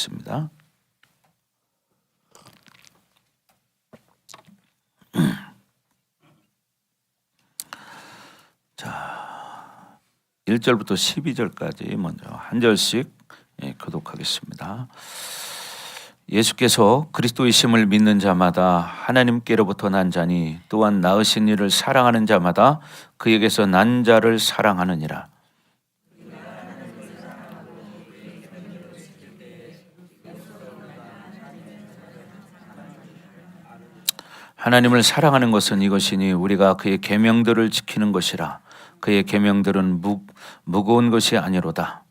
하겠습니다. 자, 1절부터 12절까지 먼저 한 절씩 교독하겠습니다. 예수께서 그리스도이심을 믿는 자마다 하나님께로부터 난 자니 또한 낳으신 이를 사랑하는 자마다 그에게서 난 자를 사랑하느니라. 하나님을 사랑하는 것은 이것이니 우리가 그의 계명들을 지키는 것이라. 그의 계명들은 무거운 것이 아니로다.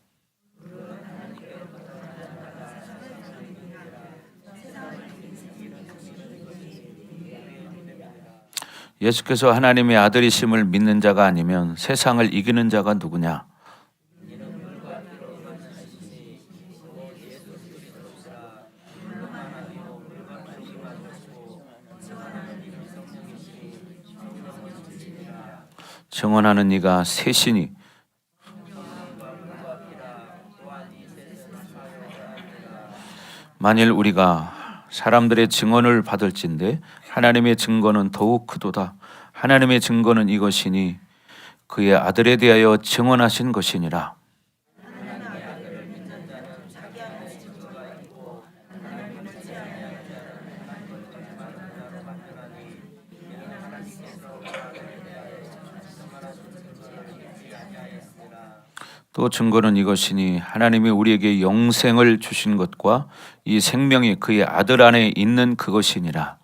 예수께서 하나님의 아들이심을 믿는 자가 아니면 세상을 이기는 자가 누구냐? 증언하는 이가 셋이니 만일 우리가 사람들의 증언을 받을진대 하나님의 증거는 더욱 크도다. 하나님의 증거는 이것이니 그의 아들에 대하여 증언하신 것이니라. 또 증거는 이것이니 하나님이 우리에게 영생을 주신 것과 이 생명이 그의 아들 안에 있는 그것이니라.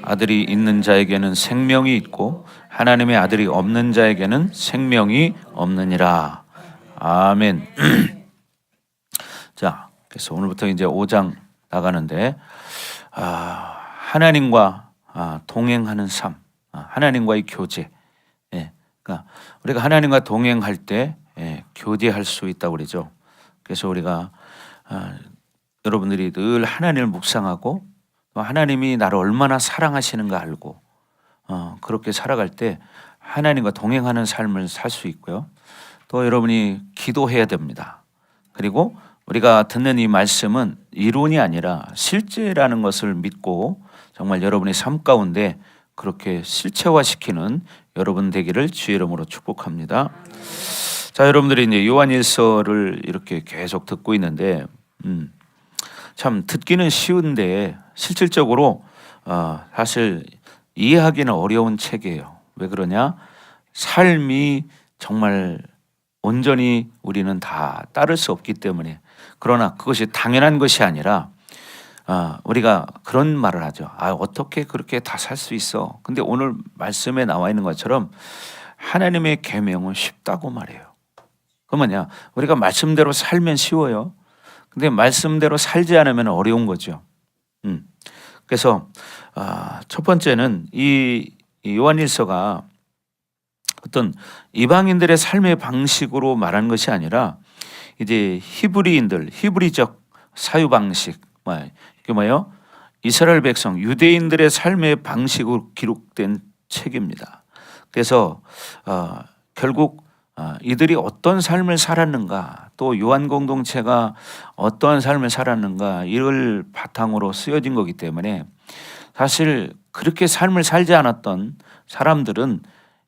아들이 있는 자에게는 생명이 있고 하나님의 아들이 없는 자에게는 생명이 없느니라. 아멘. 자, 그래서 오늘부터 이제 5장 나가는데 하나님과 동행하는 삶, 하나님과의 교제. 그러니까 우리가 하나님과 동행할 때 교제할 수 있다고 그러죠. 그래서 우리가 여러분들이 늘 하나님을 묵상하고 또 하나님이 나를 얼마나 사랑하시는가 알고 그렇게 살아갈 때 하나님과 동행하는 삶을 살 수 있고요. 또 여러분이 기도해야 됩니다. 그리고 우리가 듣는 이 말씀은 이론이 아니라 실제라는 것을 믿고 정말 여러분의 삶 가운데 그렇게 실체화시키는 여러분 되기를 주의 이름으로 축복합니다. 자, 여러분들이 이제 요한일서를 이렇게 계속 듣고 있는데 참 듣기는 쉬운데 실질적으로 사실 이해하기는 어려운 책이에요. 왜 그러냐? 삶이 정말 온전히 우리는 다 따를 수 없기 때문에. 그러나 그것이 당연한 것이 아니라 우리가 그런 말을 하죠. 어떻게 그렇게 다 살 수 있어? 근데 오늘 말씀에 나와 있는 것처럼 하나님의 계명은 쉽다고 말해요. 그 뭐냐? 우리가 말씀대로 살면 쉬워요. 근데 말씀대로 살지 않으면 어려운 거죠. 그래서 첫 번째는 이 요한일서가 어떤 이방인들의 삶의 방식으로 말하는 것이 아니라 이제 히브리적 사유 방식, 이게 뭐예요? 이스라엘 백성, 유대인들의 삶의 방식으로 기록된 책입니다. 그래서 결국 이들이 어떤 삶을 살았는가, 또 요한 공동체가 어떠한 삶을 살았는가, 이걸 바탕으로 쓰여진 거기 때문에 사실 그렇게 삶을 살지 않았던 사람들은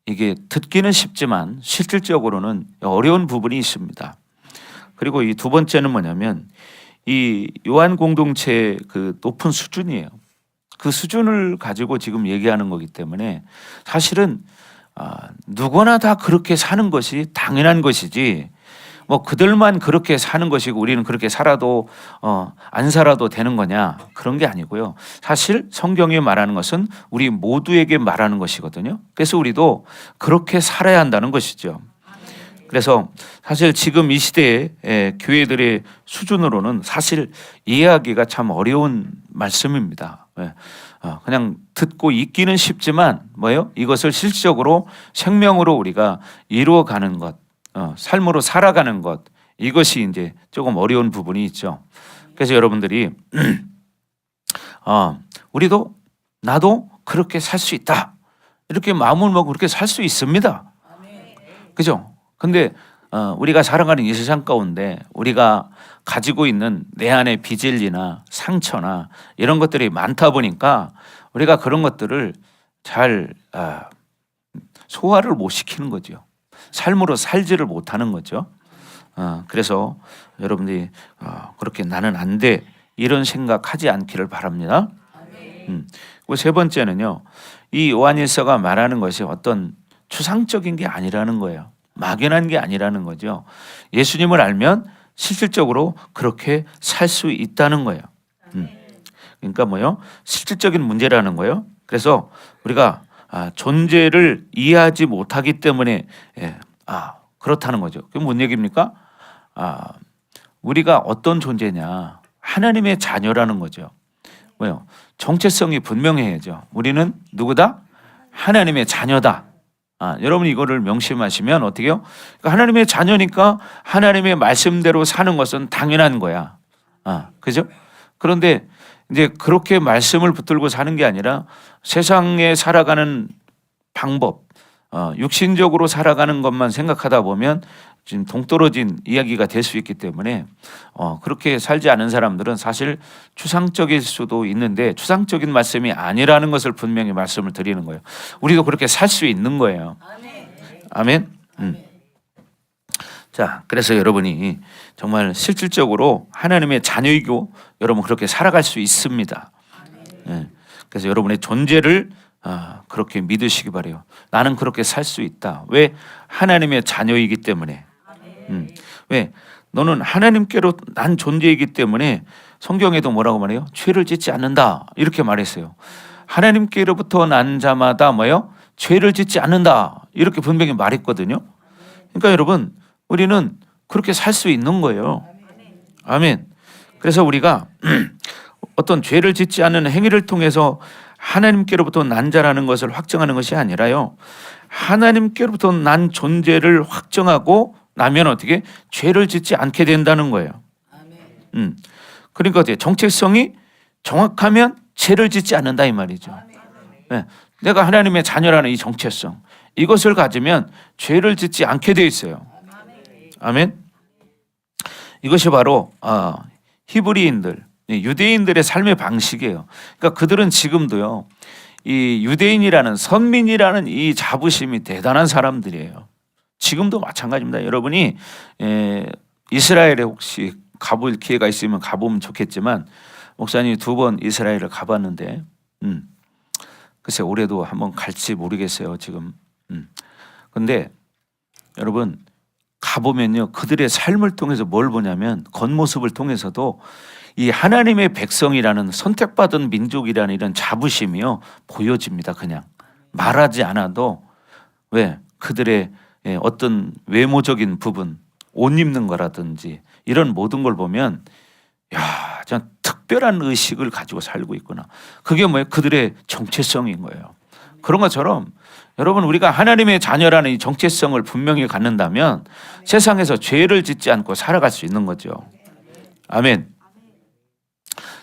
이게 듣기는 쉽지만 실질적으로는 어려운 부분이 있습니다. 그리고 이 두 번째는 뭐냐면 이 요한 공동체의 그 높은 수준이에요. 그 수준을 가지고 지금 얘기하는 거기 때문에 사실은 누구나 다 그렇게 사는 것이 당연한 것이지 뭐 그들만 그렇게 사는 것이고 우리는 그렇게 살아도 안 살아도 되는 거냐, 그런 게 아니고요. 사실 성경이 말하는 것은 우리 모두에게 말하는 것이거든요. 그래서 우리도 그렇게 살아야 한다는 것이죠. 그래서 사실 지금 이 시대의 교회들의 수준으로는 사실 이해하기가 참 어려운 말씀입니다. 그냥 듣고 읽기는 쉽지만 뭐예요? 이것을 실질적으로 생명으로 우리가 이루어가는 것, 삶으로 살아가는 것, 이것이 이제 조금 어려운 부분이 있죠. 그래서 여러분들이 우리도 나도 그렇게 살 수 있다, 이렇게 마음을 먹고 그렇게 살 수 있습니다. 그죠? 근데 우리가 살아가는 이 세상 가운데 우리가 가지고 있는 내 안의 비질리나 상처나 이런 것들이 많다 보니까 우리가 그런 것들을 잘 소화를 못 시키는 거죠. 삶으로 살지를 못하는 거죠. 그래서 여러분들이 그렇게 나는 안 돼 이런 생각하지 않기를 바랍니다. 그리고 세 번째는요, 이 요한일서가 말하는 것이 어떤 추상적인 게 아니라는 거예요. 막연한 게 아니라는 거죠. 예수님을 알면 실질적으로 그렇게 살 수 있다는 거예요. 그러니까 뭐요? 실질적인 문제라는 거예요. 그래서 우리가 존재를 이해하지 못하기 때문에 그렇다는 거죠. 그게 뭔 얘기입니까? 우리가 어떤 존재냐? 하나님의 자녀라는 거죠. 뭐요? 정체성이 분명해야죠. 우리는 누구다? 하나님의 자녀다. 여러분 이거를 명심하시면 어떻게요? 그러니까 하나님의 자녀니까 하나님의 말씀대로 사는 것은 당연한 거야. 그죠? 그런데 이제 그렇게 말씀을 붙들고 사는 게 아니라 세상에 살아가는 방법, 육신적으로 살아가는 것만 생각하다 보면 지금 동떨어진 이야기가 될 수 있기 때문에 그렇게 살지 않은 사람들은 사실 추상적일 수도 있는데 추상적인 말씀이 아니라는 것을 분명히 말씀을 드리는 거예요. 우리도 그렇게 살 수 있는 거예요. 아멘. 자, 그래서 여러분이 정말 실질적으로 하나님의 자녀이고 여러분 그렇게 살아갈 수 있습니다. 그래서 여러분의 존재를 그렇게 믿으시기 바래요. 나는 그렇게 살 수 있다. 왜? 하나님의 자녀이기 때문에. 왜? 너는 하나님께로 난 존재이기 때문에 성경에도 뭐라고 말해요? 죄를 짓지 않는다 이렇게 말했어요. 하나님께로부터 난 자마다 뭐요? 죄를 짓지 않는다 이렇게 분명히 말했거든요. 그러니까 여러분 우리는 그렇게 살 수 있는 거예요. 아멘. 그래서 우리가 어떤 죄를 짓지 않는 행위를 통해서 하나님께로부터 난 자라는 것을 확정하는 것이 아니라요, 하나님께로부터 난 존재를 확정하고 나면 어떻게 죄를 짓지 않게 된다는 거예요. 그러니까 어떻게 정체성이 정확하면 죄를 짓지 않는다 이 말이죠. 네. 내가 하나님의 자녀라는 이 정체성 이것을 가지면 죄를 짓지 않게 돼 있어요. 아멘. 이것이 바로 히브리인들, 유대인들의 삶의 방식이에요. 그러니까 그들은 지금도요, 이 유대인이라는 선민이라는 이 자부심이 대단한 사람들이에요. 지금도 마찬가지입니다. 여러분이 이스라엘에 혹시 가볼 기회가 있으면 가보면 좋겠지만 목사님이 2번 이스라엘을 가봤는데 글쎄 올해도 한번 갈지 모르겠어요 지금. 근데 여러분 가보면요, 그들의 삶을 통해서 뭘 보냐면 겉모습을 통해서도 이 하나님의 백성이라는 선택받은 민족이라는 이런 자부심이요 보여집니다. 그냥 말하지 않아도. 왜? 그들의 어떤 외모적인 부분, 옷 입는 거라든지 이런 모든 걸 보면 야, 전 특별한 의식을 가지고 살고 있구나. 그게 뭐예요? 그들의 정체성인 거예요. 그런 것처럼 여러분 우리가 하나님의 자녀라는 이 정체성을 분명히 갖는다면 세상에서 죄를 짓지 않고 살아갈 수 있는 거죠. 아멘.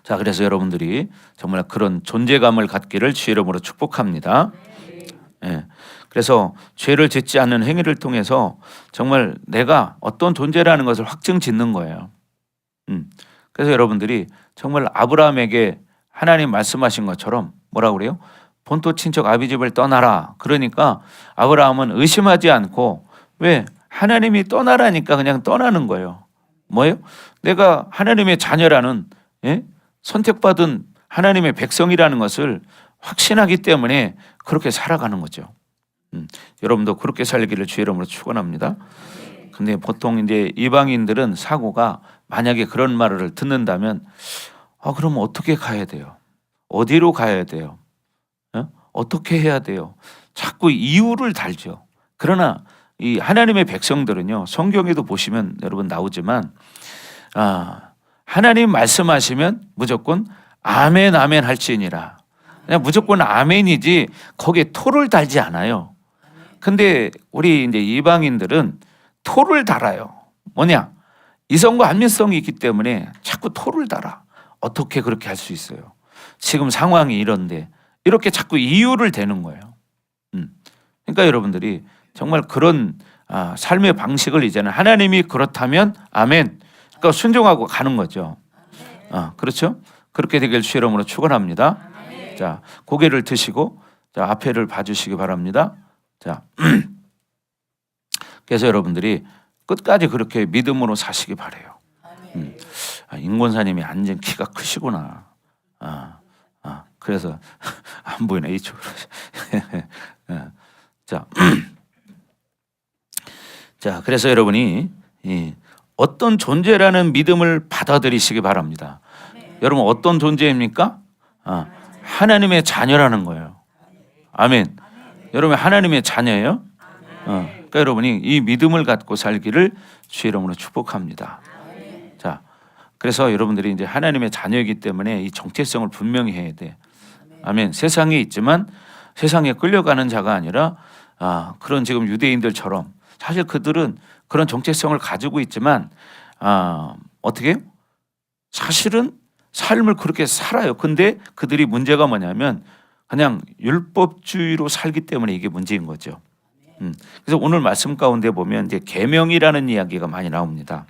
자, 그래서 여러분들이 정말 그런 존재감을 갖기를 주의 이름으로 축복합니다. 그래서 죄를 짓지 않는 행위를 통해서 정말 내가 어떤 존재라는 것을 확증 짓는 거예요. 그래서 여러분들이 정말 아브라함에게 하나님 말씀하신 것처럼 뭐라고 그래요? 본토 친척 아비 집을 떠나라. 그러니까 아브라함은 의심하지 않고, 왜? 하나님이 떠나라니까 그냥 떠나는 거예요. 뭐예요? 내가 하나님의 자녀라는 선택받은 하나님의 백성이라는 것을 확신하기 때문에 그렇게 살아가는 거죠. 여러분도 그렇게 살기를 주의 이름으로 축원합니다. 근데 보통 이제 이방인들은 사고가 만약에 그런 말을 듣는다면 그럼 어떻게 가야 돼요? 어디로 가야 돼요? 어떻게 해야 돼요? 자꾸 이유를 달죠. 그러나 이 하나님의 백성들은요, 성경에도 보시면 여러분 나오지만 하나님 말씀하시면 무조건 아멘 아멘 할지니라. 그냥 무조건 아멘이지 거기에 토를 달지 않아요. 근데 우리 이제 이방인들은 토를 달아요. 뭐냐? 이성과 안면성이 있기 때문에 자꾸 토를 달아. 어떻게 그렇게 할 수 있어요? 지금 상황이 이런데 이렇게 자꾸 이유를 대는 거예요. 그러니까 여러분들이 정말 그런 삶의 방식을 이제는 하나님이 그렇다면 아멘. 그러니까 순종하고 가는 거죠. 그렇죠? 그렇게 되길 주 이름으로 축원합니다. 자, 고개를 드시고 자, 앞에를 봐주시기 바랍니다. 자, 그래서 여러분들이 끝까지 그렇게 믿음으로 사시기 바래요. 인권사님이 완전 키가 크시구나. 그래서 안 보이네 이쪽으로. 자, 자, 그래서 여러분이 어떤 존재라는 믿음을 받아들이시기 바랍니다. 여러분 어떤 존재입니까? 하나님의 자녀라는 거예요. 아멘. 여러분 하나님의 자녀예요. 그러니까 여러분이 이 믿음을 갖고 살기를 주 이름으로 축복합니다. 자, 그래서 여러분들이 이제 하나님의 자녀이기 때문에 이 정체성을 분명히 해야 돼. 아멘. 세상에 있지만 세상에 끌려가는 자가 아니라 그런 지금 유대인들처럼 사실 그들은 그런 정체성을 가지고 있지만 어떻게 해요? 사실은 삶을 그렇게 살아요. 근데 그들이 문제가 뭐냐면 그냥 율법주의로 살기 때문에 이게 문제인 거죠. 그래서 오늘 말씀 가운데 보면 이제 계명이라는 이야기가 많이 나옵니다.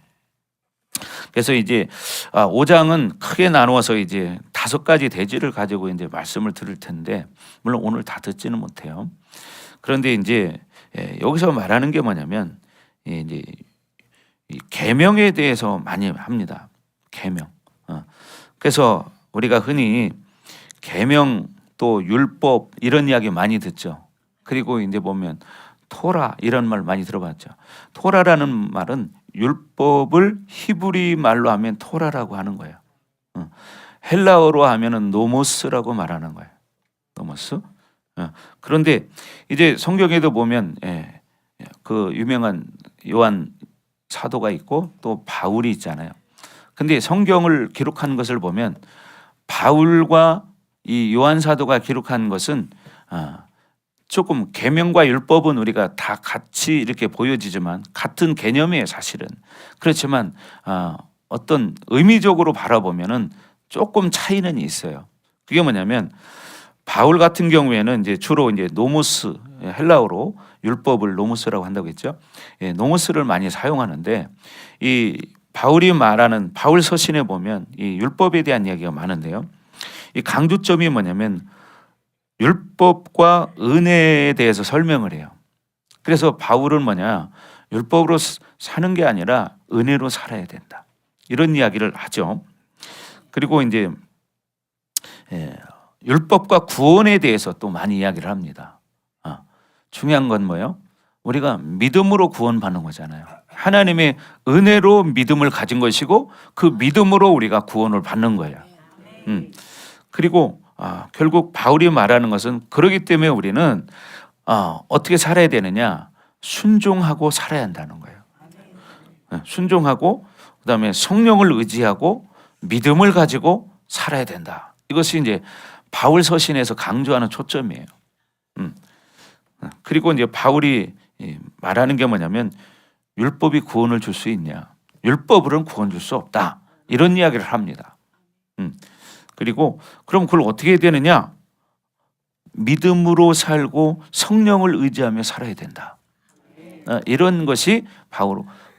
그래서 이제 5장은 크게 나누어서 이제 5가지 대지를 가지고 이제 말씀을 들을 텐데 물론 오늘 다 듣지는 못해요. 그런데 이제 여기서 말하는 게 뭐냐면 이제 이 계명에 대해서 많이 합니다. 계명. 그래서 우리가 흔히 계명 또 율법 이런 이야기 많이 듣죠. 그리고 이제 보면 토라 이런 말 많이 들어봤죠. 토라라는 말은 율법을 히브리 말로 하면 토라라고 하는 거예요. 헬라어로 하면은 노모스라고 말하는 거예요. 노모스. 그런데 이제 성경에도 보면 그 유명한 요한 사도가 있고 또 바울이 있잖아요. 근데 성경을 기록한 것을 보면 바울과 이 요한 사도가 기록한 것은 조금 계명과 율법은 우리가 다 같이 이렇게 보여지지만 같은 개념이에요, 사실은. 그렇지만 어떤 의미적으로 바라보면은 조금 차이는 있어요. 그게 뭐냐면 바울 같은 경우에는 이제 주로 이제 노모스, 헬라어로 율법을 노모스라고 한다고 했죠. 노모스를 많이 사용하는데 이 바울이 말하는 바울 서신에 보면 이 율법에 대한 이야기가 많은데요. 이 강조점이 뭐냐면 율법과 은혜에 대해서 설명을 해요. 그래서 바울은 뭐냐, 율법으로 사는 게 아니라 은혜로 살아야 된다. 이런 이야기를 하죠. 그리고 이제 율법과 구원에 대해서 또 많이 이야기를 합니다. 중요한 건 뭐예요? 우리가 믿음으로 구원받는 거잖아요. 하나님의 은혜로 믿음을 가진 것이고 그 믿음으로 우리가 구원을 받는 거예요. 그리고 결국 바울이 말하는 것은 그러기 때문에 우리는 어떻게 살아야 되느냐? 순종하고 살아야 한다는 거예요. 순종하고 그다음에 성령을 의지하고 믿음을 가지고 살아야 된다. 이것이 이제 바울 서신에서 강조하는 초점이에요. 그리고 이제 바울이 말하는 게 뭐냐면 율법이 구원을 줄 수 있냐? 율법으로는 구원 줄 수 없다. 이런 이야기를 합니다. 그리고 그럼 그걸 어떻게 해야 되느냐? 믿음으로 살고 성령을 의지하며 살아야 된다. 이런 것이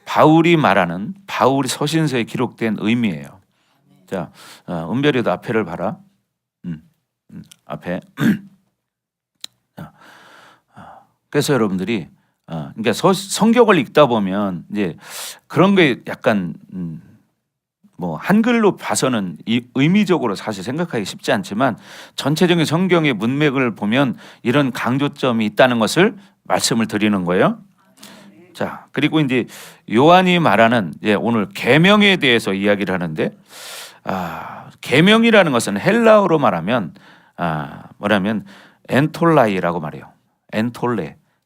바울이 말하는 바울이 서신서에 기록된 의미예요. 자, 은별이도 앞에를 봐라. 앞에. 그래서 여러분들이 그러니까 성경을 읽다 보면 이제 그런 게 약간 뭐 한글로 봐서는 의미적으로 사실 생각하기 쉽지 않지만 전체적인 성경의 문맥을 보면 이런 강조점이 있다는 것을 말씀을 드리는 거예요. 자, 그리고 이제 요한이 말하는 오늘 계명에 대해서 이야기를 하는데 계명이라는 것은 헬라어로 말하면 뭐냐면 엔톨라이라고 말해요.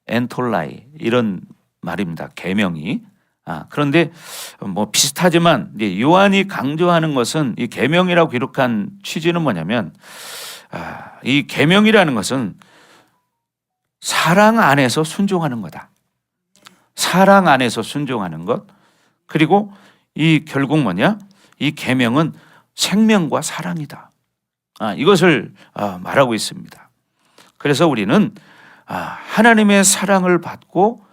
엔톨라이 이런 말입니다. 계명이. 그런데 뭐 비슷하지만 이제 요한이 강조하는 것은 이 계명이라고 기록한 취지는 뭐냐면 이 계명이라는 것은 사랑 안에서 순종하는 거다. 사랑 안에서 순종하는 것. 그리고 이 결국 뭐냐? 이 계명은 생명과 사랑이다. 이것을 말하고 있습니다. 그래서 우리는 하나님의 사랑을 받고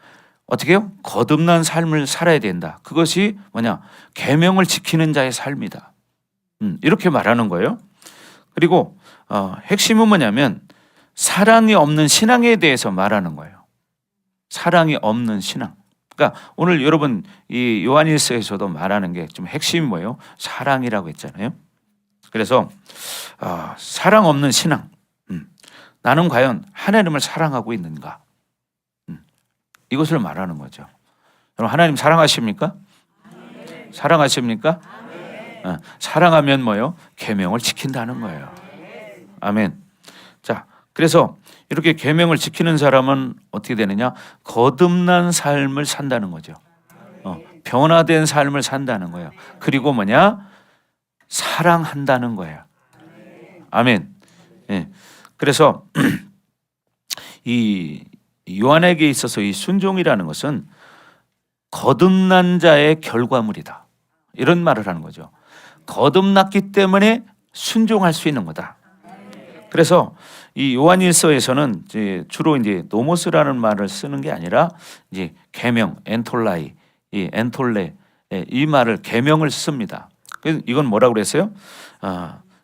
어떻게 해요? 거듭난 삶을 살아야 된다. 그것이 뭐냐? 계명을 지키는 자의 삶이다. 이렇게 말하는 거예요. 그리고 핵심은 뭐냐면 사랑이 없는 신앙에 대해서 말하는 거예요. 사랑이 없는 신앙. 그러니까 오늘 여러분 이 요한일서에서도 말하는 게 좀 핵심이 뭐예요? 사랑이라고 했잖아요. 그래서 사랑 없는 신앙. 나는 과연 하나님을 사랑하고 있는가? 이것을 말하는 거죠. 여러분 하나님 사랑하십니까? 사랑하십니까? 사랑하면 뭐요? 계명을 지킨다는 거예요. 아멘. 자, 그래서 이렇게 계명을 지키는 사람은 어떻게 되느냐? 거듭난 삶을 산다는 거죠. 변화된 삶을 산다는 거예요. 그리고 뭐냐? 사랑한다는 거예요. 아멘. 예. 그래서 이 요한에게 있어서 이 순종이라는 것은 거듭난 자의 결과물이다. 이런 말을 하는 거죠. 거듭났기 때문에 순종할 수 있는 거다. 그래서 이 요한일서에서는 이제 주로 이제 노모스라는 말을 쓰는 게 아니라 이제 계명, 엔톨라이, 이 엔톨레 이 말을 계명을 씁니다. 그래서 이건 뭐라고 그랬어요?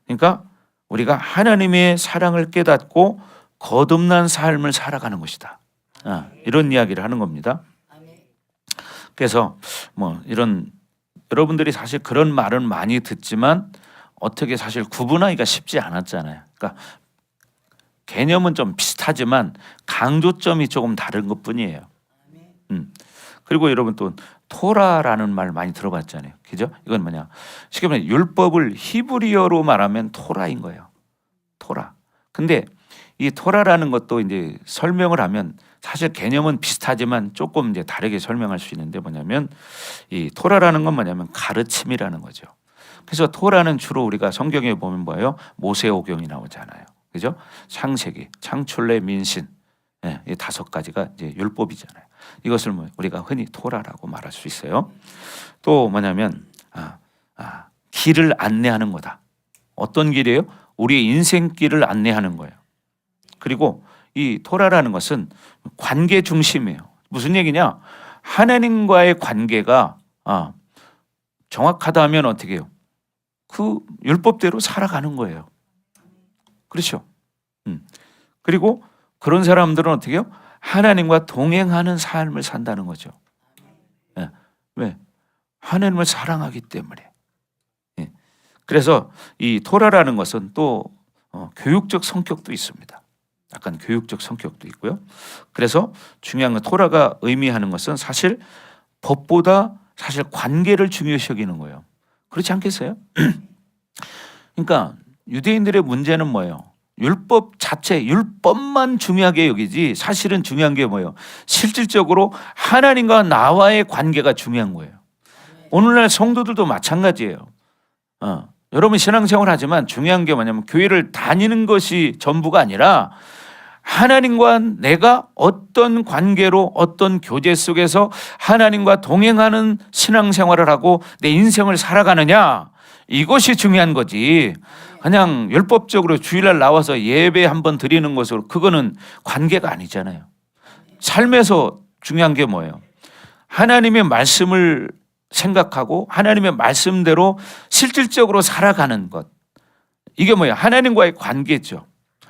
그러니까 우리가 하나님의 사랑을 깨닫고 거듭난 삶을 살아가는 것이다. 이런 이야기를 하는 겁니다. 그래서 뭐 이런 여러분들이 사실 그런 말은 많이 듣지만 어떻게 사실 구분하기가 쉽지 않았잖아요. 그러니까 개념은 좀 비슷하지만 강조점이 조금 다른 것뿐이에요. 그리고 여러분 또 토라라는 말 많이 들어봤잖아요. 그죠? 이건 뭐냐? 쉽게 말하면 율법을 히브리어로 말하면 토라인 거예요. 토라. 근데 이 토라라는 것도 이제 설명을 하면 사실 개념은 비슷하지만 조금 이제 다르게 설명할 수 있는데 뭐냐면 이 토라라는 건 뭐냐면 가르침이라는 거죠. 그래서 토라는 주로 우리가 성경에 보면 뭐예요? 모세오경이 나오잖아요. 그죠? 창세기, 창출래, 민신, 이 5가지가 이제 율법이잖아요. 이것을 우리가 흔히 토라라고 말할 수 있어요. 또 뭐냐면 길을 안내하는 거다. 어떤 길이에요? 우리의 인생길을 안내하는 거예요. 그리고 이 토라라는 것은 관계 중심이에요. 무슨 얘기냐? 하나님과의 관계가 정확하다면 어떻게 해요? 그 율법대로 살아가는 거예요. 그렇죠? 그리고 그런 사람들은 어떻게 해요? 하나님과 동행하는 삶을 산다는 거죠. 왜? 하나님을 사랑하기 때문에. 그래서 이 토라라는 것은 또 교육적 성격도 있습니다. 약간 교육적 성격도 있고요. 그래서 중요한 건 토라가 의미하는 것은 사실 법보다 사실 관계를 중요시 여기는 거예요. 그렇지 않겠어요? 그러니까 유대인들의 문제는 뭐예요? 율법 자체, 율법만 중요하게 여기지 사실은 중요한 게 뭐예요? 실질적으로 하나님과 나와의 관계가 중요한 거예요. 오늘날 성도들도 마찬가지예요. 여러분 신앙생활 하지만 중요한 게 뭐냐면 교회를 다니는 것이 전부가 아니라 하나님과 내가 어떤 관계로 어떤 교제 속에서 하나님과 동행하는 신앙생활을 하고 내 인생을 살아가느냐, 이것이 중요한 거지. 그냥 율법적으로 주일날 나와서 예배 한번 드리는 것으로 그거는 관계가 아니잖아요. 삶에서 중요한 게 뭐예요? 하나님의 말씀을 생각하고 하나님의 말씀대로 실질적으로 살아가는 것. 이게 뭐예요? 하나님과의 관계죠.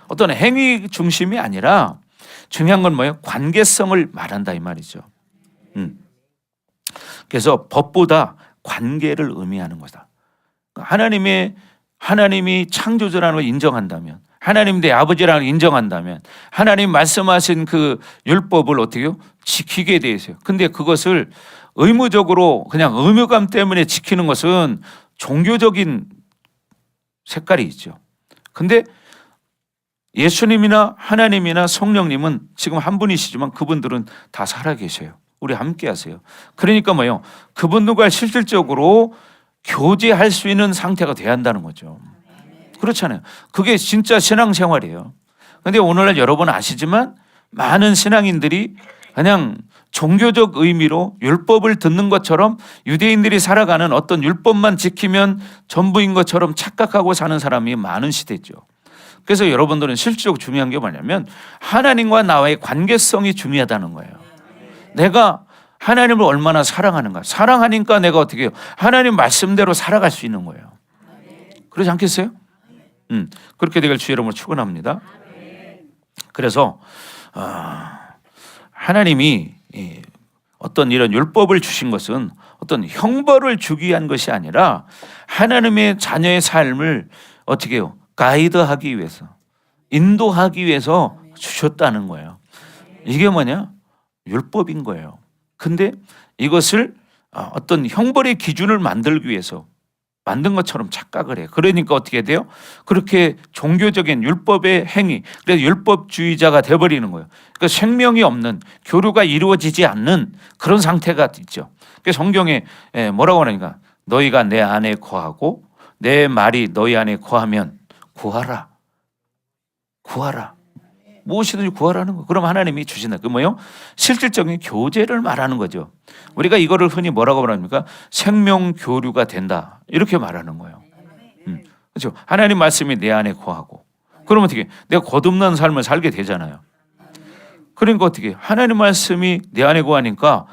어떤 행위 중심이 아니라 중요한 건 뭐예요? 관계성을 말한다 이 말이죠. 그래서 법보다 관계를 의미하는 거다. 하나님이 창조주라는 걸 인정한다면, 하나님 내 아버지라는 걸 인정한다면, 하나님 말씀하신 그 율법을 어떻게 해요? 지키게 돼 있어요. 근데 그것을 의무적으로 그냥 의무감 때문에 지키는 것은 종교적인 색깔이 있죠. 근데 예수님이나 하나님이나 성령님은 지금 한 분이시지만 그분들은 다 살아계셔요. 우리 함께 하세요. 그러니까 뭐예요? 그분들과 실질적으로 교제할 수 있는 상태가 돼야 한다는 거죠. 그렇잖아요. 그게 진짜 신앙생활이에요. 그런데 오늘날 여러분 아시지만 많은 신앙인들이 그냥 종교적 의미로 율법을 듣는 것처럼 유대인들이 살아가는 어떤 율법만 지키면 전부인 것처럼 착각하고 사는 사람이 많은 시대죠. 그래서 여러분들은 실질적으로 중요한 게 뭐냐면 하나님과 나와의 관계성이 중요하다는 거예요. 내가 하나님을 얼마나 사랑하는가. 사랑하니까 내가 어떻게 해요? 하나님 말씀대로 살아갈 수 있는 거예요. 그렇지 않겠어요? 그렇게 되길 주의 이름으로 축원합니다. 그래서 하나님이 어떤 이런 율법을 주신 것은 어떤 형벌을 주기 위한 것이 아니라 하나님의 자녀의 삶을 어떻게 해요? 가이드하기 위해서, 인도하기 위해서 주셨다는 거예요. 이게 뭐냐? 율법인 거예요. 근데 이것을 어떤 형벌의 기준을 만들기 위해서 만든 것처럼 착각을 해요. 그러니까 어떻게 돼요? 그렇게 종교적인 율법의 행위, 그래서 율법주의자가 돼버리는 거예요. 그러니까 생명이 없는, 교류가 이루어지지 않는 그런 상태가 있죠. 그래서 성경에 뭐라고 하니까 너희가 내 안에 거하고 내 말이 너희 안에 거하면 구하라. 구하라. 무엇이든지 구하라는 거. 그럼 하나님이 주신다. 그 뭐요? 실질적인 교제를 말하는 거죠. 우리가 이거를 흔히 뭐라고 말합니까? 생명 교류가 된다. 이렇게 말하는 거예요. 그렇죠. 하나님 말씀이 내 안에 거하고. 그러면 어떻게? 내가 거듭난 삶을 살게 되잖아요. 그러니까 어떻게? 하나님 말씀이 내 안에 거하니까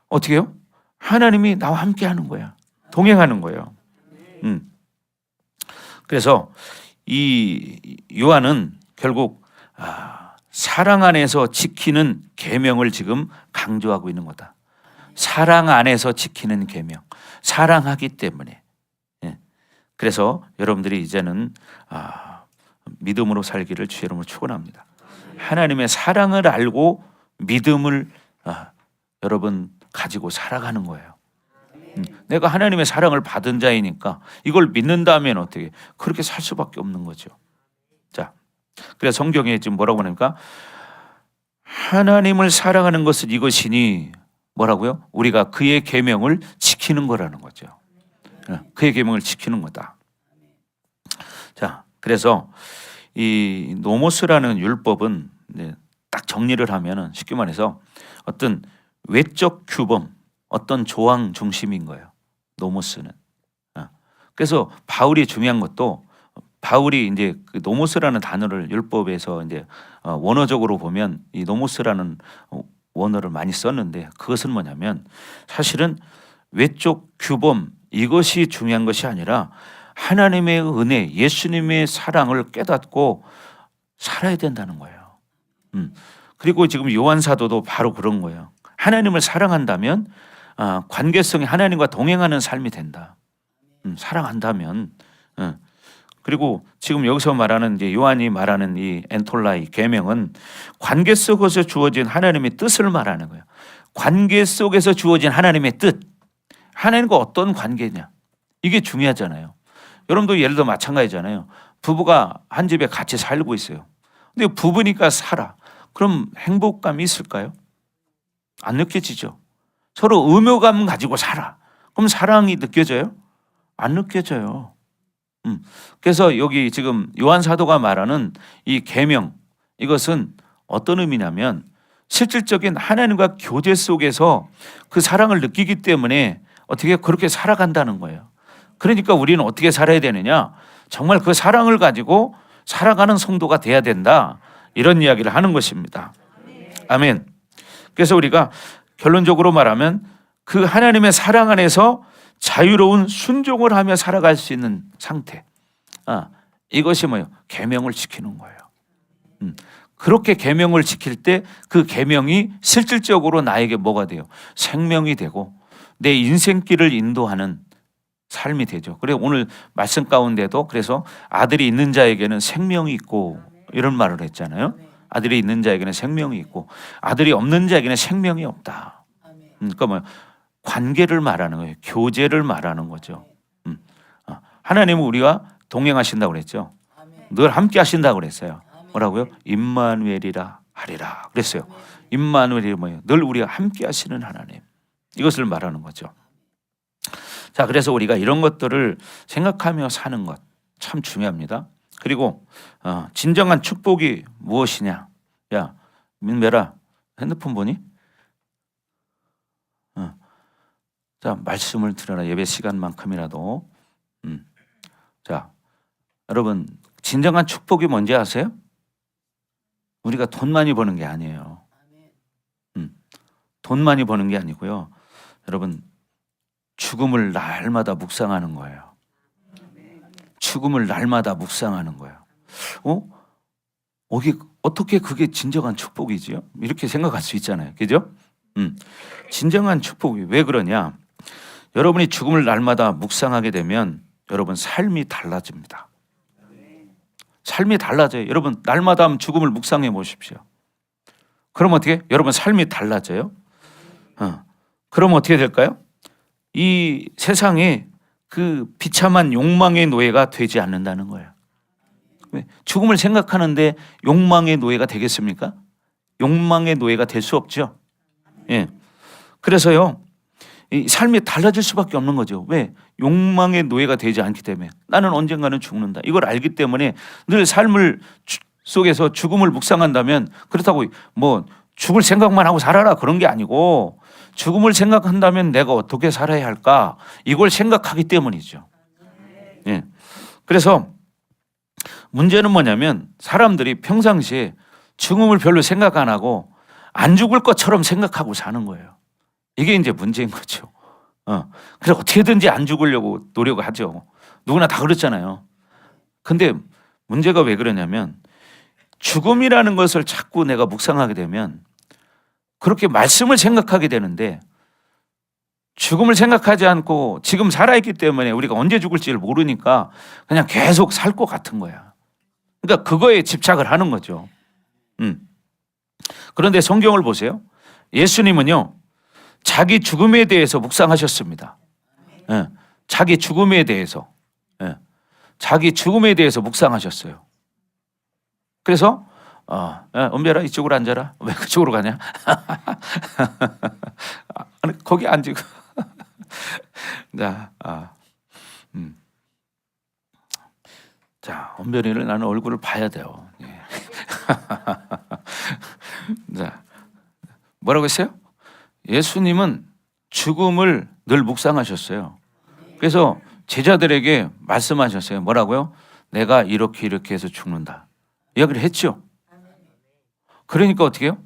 어떻게 해요? 하나님이 나와 함께 하는 거야. 동행하는 거예요. 그래서 이 요한은 결국 사랑 안에서 지키는 계명을 지금 강조하고 있는 거다. 사랑 안에서 지키는 계명. 사랑하기 때문에. 그래서 여러분들이 이제는 믿음으로 살기를 주의 이름으로 축원합니다. 하나님의 사랑을 알고 믿음을 여러분 가지고 살아가는 거예요. 내가 하나님의 사랑을 받은 자이니까 이걸 믿는다면 어떻게 그렇게 살 수밖에 없는 거죠. 자, 그래서 성경에 지금 뭐라고 하니까 하나님을 사랑하는 것은 이것이니 뭐라고요? 우리가 그의 계명을 지키는 거라는 거죠. 그의 계명을 지키는 거다. 자, 그래서 이 노모스라는 율법은 딱 정리를 하면은 쉽게 말해서 어떤 외적 규범, 어떤 조항 중심인 거예요. 노모스는. 그래서 바울이 중요한 것도 바울이 이제 그 노모스라는 단어를 율법에서 이제 원어적으로 보면 이 노모스라는 원어를 많이 썼는데 그것은 뭐냐면 사실은 외적 규범 이것이 중요한 것이 아니라 하나님의 은혜, 예수님의 사랑을 깨닫고 살아야 된다는 거예요. 그리고 지금 요한 사도도 바로 그런 거예요. 하나님을 사랑한다면 관계성이 하나님과 동행하는 삶이 된다. 사랑한다면. 그리고 지금 여기서 말하는 이제 요한이 말하는 이 엔톨라이 계명은 관계 속에서 주어진 하나님의 뜻을 말하는 거예요. 관계 속에서 주어진 하나님의 뜻. 하나님과 어떤 관계냐. 이게 중요하잖아요. 여러분도 예를 들어 마찬가지잖아요. 부부가 한 집에 같이 살고 있어요. 근데 부부니까 살아. 그럼 행복감이 있을까요? 안 느껴지죠. 서로 의무감 가지고 살아. 그럼 사랑이 느껴져요? 안 느껴져요. 그래서 여기 지금 요한 사도가 말하는 이 계명 이것은 어떤 의미냐면 실질적인 하나님과 교제 속에서 그 사랑을 느끼기 때문에 어떻게 그렇게 살아간다는 거예요. 그러니까 우리는 어떻게 살아야 되느냐? 정말 그 사랑을 가지고 살아가는 성도가 돼야 된다. 이런 이야기를 하는 것입니다. 아멘. 그래서 우리가 결론적으로 말하면 그 하나님의 사랑 안에서 자유로운 순종을 하며 살아갈 수 있는 상태. 이것이 뭐예요? 계명을 지키는 거예요. 그렇게 계명을 지킬 때 그 계명이 실질적으로 나에게 뭐가 돼요? 생명이 되고 내 인생길을 인도하는 삶이 되죠. 그래서 오늘 말씀 가운데도 그래서 아들이 있는 자에게는 생명이 있고 이런 말을 했잖아요. 아들이 있는 자에게는 생명이 있고 아들이 없는 자에게는 생명이 없다. 그러니까 뭐 관계를 말하는 거예요. 교제를 말하는 거죠. 하나님은 우리와 동행하신다고 그랬죠. 늘 함께 하신다고 그랬어요. 뭐라고요? 임마누엘이라 하리라 그랬어요. 임마누엘이 뭐예요? 늘 우리와 함께 하시는 하나님. 이것을 말하는 거죠. 자, 그래서 우리가 이런 것들을 생각하며 사는 것 참 중요합니다. 그리고 진정한 축복이 무엇이냐? 야, 민배라 핸드폰 보니? 자, 말씀을 들어라. 예배 시간만큼이라도. 자, 여러분 진정한 축복이 뭔지 아세요? 우리가 돈 많이 버는 게 아니에요. 돈 많이 버는 게 아니고요. 여러분, 죽음을 날마다 묵상하는 거예요. 죽음을 날마다 묵상하는 거예요. 어떻게 그게 진정한 축복이지요? 이렇게 생각할 수 있잖아요. 그죠? 진정한 축복이 왜 그러냐? 여러분이 죽음을 날마다 묵상하게 되면 여러분 삶이 달라집니다. 삶이 달라져요. 여러분 날마다 한번 죽음을 묵상해 보십시오. 그럼 어떻게? 여러분 삶이 달라져요. 그럼 어떻게 될까요? 이 세상에 그 비참한 욕망의 노예가 되지 않는다는 거예요. 죽음을 생각하는데 욕망의 노예가 되겠습니까? 욕망의 노예가 될 수 없죠. 예. 그래서요, 이 삶이 달라질 수밖에 없는 거죠. 왜? 욕망의 노예가 되지 않기 때문에. 나는 언젠가는 죽는다. 이걸 알기 때문에 늘 삶을 속에서 죽음을 묵상한다면, 그렇다고 뭐 죽을 생각만 하고 살아라 그런 게 아니고, 죽음을 생각한다면 내가 어떻게 살아야 할까? 이걸 생각하기 때문이죠. 예. 그래서 문제는 뭐냐면 사람들이 평상시에 죽음을 별로 생각 안 하고 안 죽을 것처럼 생각하고 사는 거예요. 이게 이제 문제인 거죠. 그래서 어떻게든지 안 죽으려고 노력하죠. 누구나 다 그렇잖아요. 근데 문제가 왜 그러냐면 죽음이라는 것을 자꾸 내가 묵상하게 되면 그렇게 말씀을 생각하게 되는데 죽음을 생각하지 않고 지금 살아있기 때문에 우리가 언제 죽을지를 모르니까 그냥 계속 살 것 같은 거야. 그러니까 그거에 집착을 하는 거죠. 그런데 성경을 보세요. 예수님은요, 자기 죽음에 대해서 묵상하셨습니다. 예, 자기 죽음에 대해서. 예, 자기 죽음에 대해서 묵상하셨어요. 그래서 은별아 이쪽으로 앉아라. 왜 그쪽으로 가냐? 아니, 거기 앉고. 자, 은별이를 나는 얼굴을 봐야 돼요. 예. 자, 뭐라고 했어요? 예수님은 죽음을 늘 묵상하셨어요. 그래서 제자들에게 말씀하셨어요. 뭐라고요? 내가 이렇게 해서 죽는다. 이야기를 했죠. 그러니까 어떻게 해요?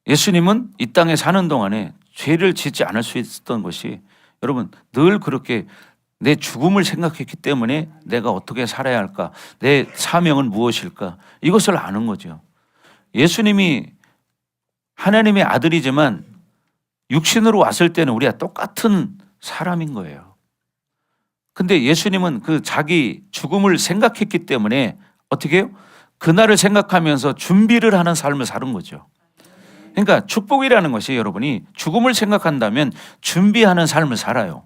예수님은 이 땅에 사는 동안에 죄를 짓지 않을 수 있었던 것이 여러분 늘 그렇게 내 죽음을 생각했기 때문에 내가 어떻게 살아야 할까? 내 사명은 무엇일까? 이것을 아는 거죠. 예수님이 하나님의 아들이지만 육신으로 왔을 때는 우리가 똑같은 사람인 거예요. 근데 예수님은 그 자기 죽음을 생각했기 때문에 어떻게 해요? 그날을 생각하면서 준비를 하는 삶을 사는 거죠. 그러니까 축복이라는 것이 여러분이 죽음을 생각한다면 준비하는 삶을 살아요.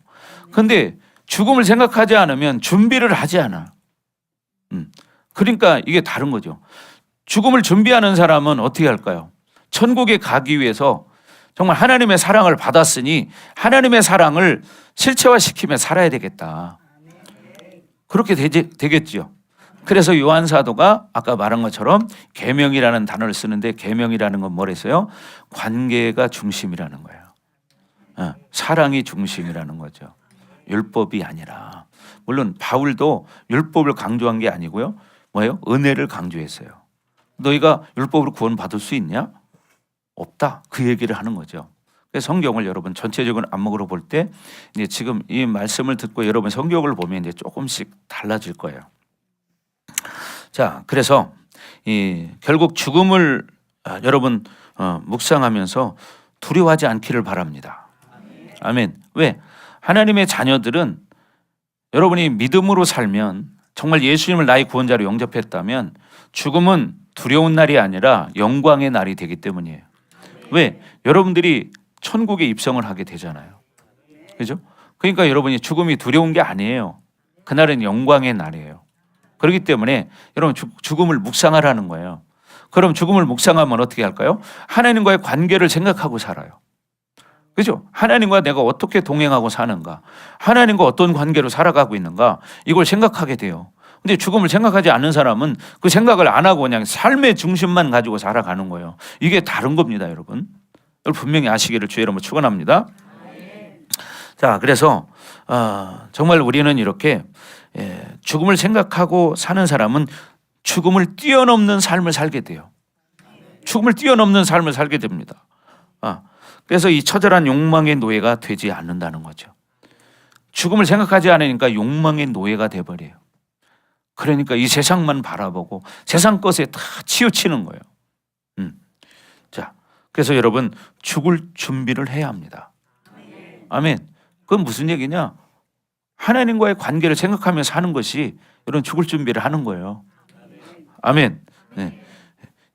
근데 죽음을 생각하지 않으면 준비를 하지 않아. 그러니까 이게 다른 거죠. 죽음을 준비하는 사람은 어떻게 할까요? 천국에 가기 위해서 정말 하나님의 사랑을 받았으니 하나님의 사랑을 실체화시키며 살아야 되겠다. 그렇게 되겠죠. 그래서 요한 사도가 아까 말한 것처럼 계명이라는 단어를 쓰는데 계명이라는 건 뭐랬어요? 관계가 중심이라는 거예요. 사랑이 중심이라는 거죠. 율법이 아니라. 물론 바울도 율법을 강조한 게 아니고요. 뭐예요? 은혜를 강조했어요. 너희가 율법으로 구원받을 수 있냐? 없다. 그 얘기를 하는 거죠. 그래서 성경을 여러분 전체적인 안목으로 볼 때 이제 지금 이 말씀을 듣고 여러분 성경을 보면 이제 조금씩 달라질 거예요. 자, 그래서 결국 죽음을 여러분 묵상하면서 두려워하지 않기를 바랍니다. 아멘. 왜? 하나님의 자녀들은 여러분이 믿음으로 살면 정말 예수님을 나의 구원자로 영접했다면 죽음은 두려운 날이 아니라 영광의 날이 되기 때문이에요. 왜? 여러분들이 천국에 입성을 하게 되잖아요. 그죠? 그러니까 여러분이 죽음이 두려운 게 아니에요. 그날은 영광의 날이에요. 그렇기 때문에 여러분 죽음을 묵상하라는 거예요. 그럼 죽음을 묵상하면 어떻게 할까요? 하나님과의 관계를 생각하고 살아요. 그죠? 하나님과 내가 어떻게 동행하고 사는가? 하나님과 어떤 관계로 살아가고 있는가? 이걸 생각하게 돼요. 근데 죽음을 생각하지 않는 사람은 그 생각을 안 하고 그냥 삶의 중심만 가지고 살아가는 거예요. 이게 다른 겁니다, 여러분. 여러분 분명히 아시기를 주의 이름으로 축원합니다. 자, 그래서 정말 우리는 이렇게 죽음을 생각하고 사는 사람은 죽음을 뛰어넘는 삶을 살게 돼요. 죽음을 뛰어넘는 삶을 살게 됩니다. 그래서 이 처절한 욕망의 노예가 되지 않는다는 거죠. 죽음을 생각하지 않으니까 욕망의 노예가 돼버려요. 그러니까 이 세상만 바라보고 세상 것에 다 치우치는 거예요. 자, 그래서 여러분 죽을 준비를 해야 합니다. 아멘. 그건 무슨 얘기냐? 하나님과의 관계를 생각하면서 하는 것이 여러분 죽을 준비를 하는 거예요. 아멘. 네.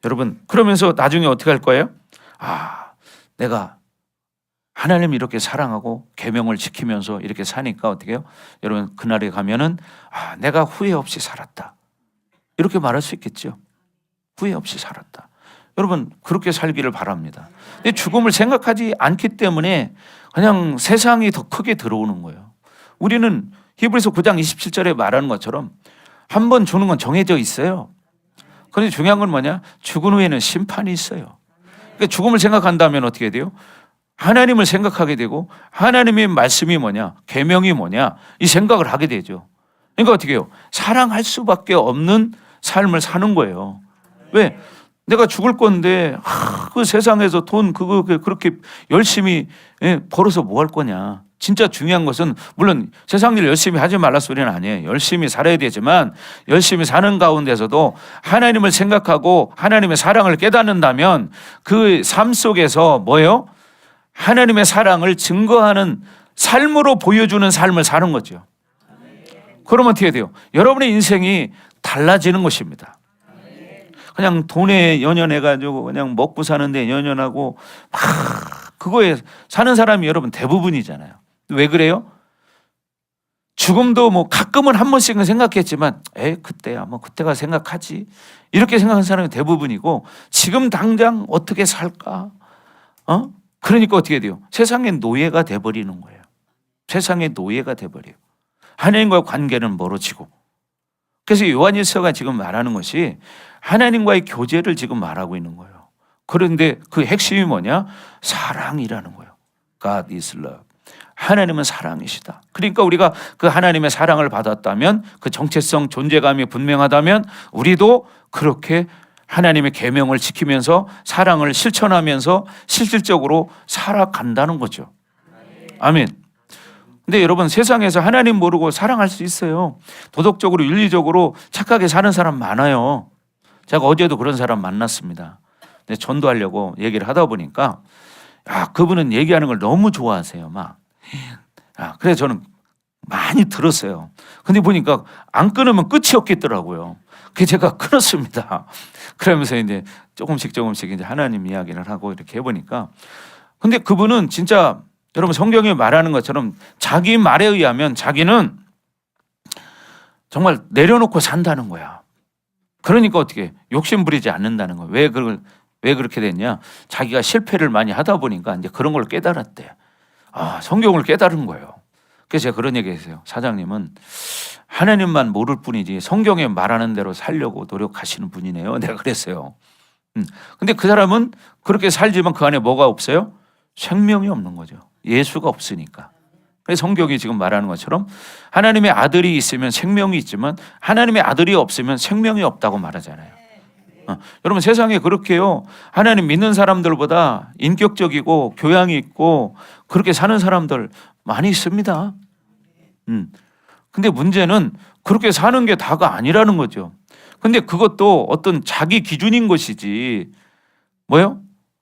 여러분 그러면서 나중에 어떻게 할 거예요? 내가 하나님 이렇게 사랑하고 계명을 지키면서 이렇게 사니까 어떻게 해요? 여러분 그날에 가면은 내가 후회 없이 살았다. 이렇게 말할 수 있겠죠. 후회 없이 살았다. 여러분 그렇게 살기를 바랍니다. 근데 죽음을 생각하지 않기 때문에 그냥 세상이 더 크게 들어오는 거예요. 우리는 히브리서 9장 27절에 말하는 것처럼 한 번 죽는 건 정해져 있어요. 그런데 중요한 건 뭐냐? 죽은 후에는 심판이 있어요. 그러니까 죽음을 생각한다면 어떻게 돼요? 하나님을 생각하게 되고 하나님의 말씀이 뭐냐? 계명이 뭐냐? 이 생각을 하게 되죠. 그러니까 어떻게 해요? 사랑할 수밖에 없는 삶을 사는 거예요. 왜? 내가 죽을 건데 그 세상에서 돈 그거 그렇게 열심히 벌어서 뭐 할 거냐? 진짜 중요한 것은 물론 세상 일 열심히 하지 말라 소리는 아니에요. 열심히 살아야 되지만 열심히 사는 가운데서도 하나님을 생각하고 하나님의 사랑을 깨닫는다면 그 삶 속에서 뭐예요? 하나님의 사랑을 증거하는 삶으로 보여주는 삶을 사는 거죠. 그러면 어떻게 돼요? 여러분의 인생이 달라지는 것입니다. 그냥 돈에 연연해가지고 그냥 먹고 사는데 연연하고 막 그거에 사는 사람이 여러분 대부분이잖아요. 왜 그래요? 죽음도 뭐 가끔은 한 번씩은 생각했지만 그때야 뭐 그때가 생각하지 이렇게 생각하는 사람이 대부분이고 지금 당장 어떻게 살까? 그러니까 어떻게 돼요? 세상의 노예가 돼버리는 거예요. 세상의 노예가 돼버려요. 하나님과 관계는 멀어지고. 그래서 요한일서가 지금 말하는 것이 하나님과의 교제를 지금 말하고 있는 거예요. 그런데 그 핵심이 뭐냐? 사랑이라는 거예요. God is love. 하나님은 사랑이시다. 그러니까 우리가 그 하나님의 사랑을 받았다면 그 정체성 존재감이 분명하다면 우리도 그렇게 하나님의 계명을 지키면서 사랑을 실천하면서 실질적으로 살아간다는 거죠. 아멘. 근데 여러분 세상에서 하나님 모르고 사랑할 수 있어요. 도덕적으로 윤리적으로 착하게 사는 사람 많아요. 제가 어제도 그런 사람 만났습니다. 근데 전도하려고 얘기를 하다 보니까 그분은 얘기하는 걸 너무 좋아하세요. 그래서 저는 많이 들었어요. 근데 보니까 안 끊으면 끝이 없겠더라고요. 그래서 제가 끊었습니다. 그러면서 이제 조금씩 이제 하나님 이야기를 하고 이렇게 해보니까 근데 그분은 진짜 여러분 성경에 말하는 것처럼 자기 말에 의하면 자기는 정말 내려놓고 산다는 거야. 그러니까 어떻게 욕심 부리지 않는다는 거야. 왜 그렇게 됐냐? 자기가 실패를 많이 하다 보니까 이제 그런 걸 깨달았대. 성경을 깨달은 거예요. 그래서 제가 그런 얘기 했어요. 사장님은 하나님만 모를 뿐이지 성경에 말하는 대로 살려고 노력하시는 분이네요. 내가 그랬어요. 근데 그 사람은 그렇게 살지만 그 안에 뭐가 없어요? 생명이 없는 거죠. 예수가 없으니까. 그래서 성경이 지금 말하는 것처럼 하나님의 아들이 있으면 생명이 있지만 하나님의 아들이 없으면 생명이 없다고 말하잖아요. 여러분 세상에 그렇게요. 하나님 믿는 사람들보다 인격적이고 교양이 있고 그렇게 사는 사람들 많이 있습니다. 근데 문제는 그렇게 사는 게 다가 아니라는 거죠. 근데 그것도 어떤 자기 기준인 것이지 뭐요?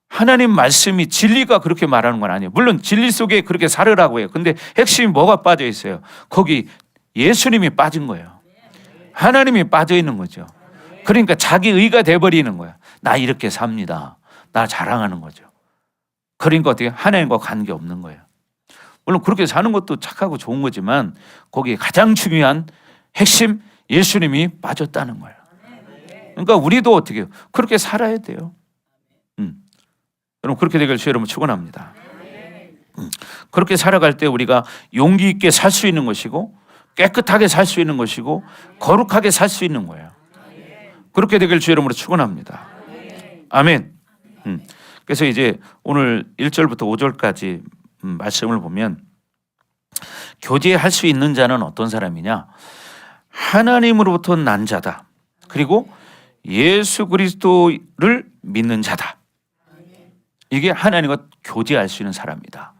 하나님 말씀이 진리가 그렇게 말하는 건 아니에요. 물론 진리 속에 그렇게 살으라고 해요. 근데 핵심이 뭐가 빠져 있어요? 거기 예수님이 빠진 거예요. 하나님이 빠져 있는 거죠. 그러니까 자기 의가 돼버리는 거야. 나 이렇게 삽니다. 나 자랑하는 거죠. 그러니까 어떻게 하나님과 관계 없는 거예요. 물론 그렇게 사는 것도 착하고 좋은 거지만 거기에 가장 중요한 핵심 예수님이 빠졌다는 거예요. 그러니까 우리도 어떻게 해요? 그렇게 살아야 돼요. 여러분 그렇게 되길 주 여러분 축원합니다. 그렇게 살아갈 때 우리가 용기 있게 살 수 있는 것이고 깨끗하게 살 수 있는 것이고 거룩하게 살 수 있는 거예요. 그렇게 되길 주 이름으로 축원합니다. 아멘. 그래서 이제 오늘 1절부터 5절까지 말씀을 보면 교제할 수 있는 자는 어떤 사람이냐? 하나님으로부터 난 자다. 그리고 예수 그리스도를 믿는 자다. 이게 하나님과 교제할 수 있는 사람이다.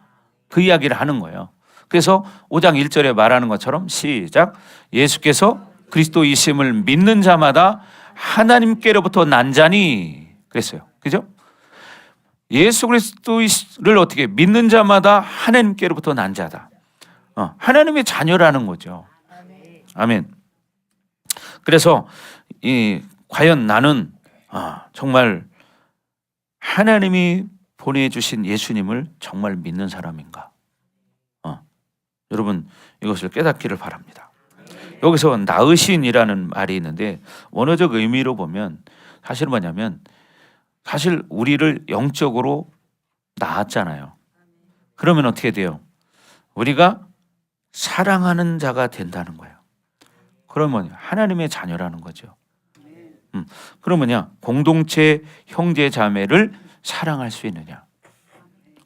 그 이야기를 하는 거예요. 그래서 5장 1절에 말하는 것처럼 시작. 예수께서 그리스도이심을 믿는 자마다 하나님께로부터 난 자니 그랬어요. 그죠? 예수 그리스도를 어떻게 믿는 자마다 하나님께로부터 난 자다. 하나님의 자녀라는 거죠. 아멘. 그래서 과연 나는 정말 하나님이 보내주신 예수님을 정말 믿는 사람인가? 여러분 이것을 깨닫기를 바랍니다. 여기서 나으신이라는 말이 있는데 원어적 의미로 보면 사실 뭐냐면 사실 우리를 영적으로 낳았잖아요. 그러면 어떻게 돼요? 우리가 사랑하는 자가 된다는 거예요. 그러면 하나님의 자녀라는 거죠. 그럼 뭐냐? 공동체 형제 자매를 사랑할 수 있느냐?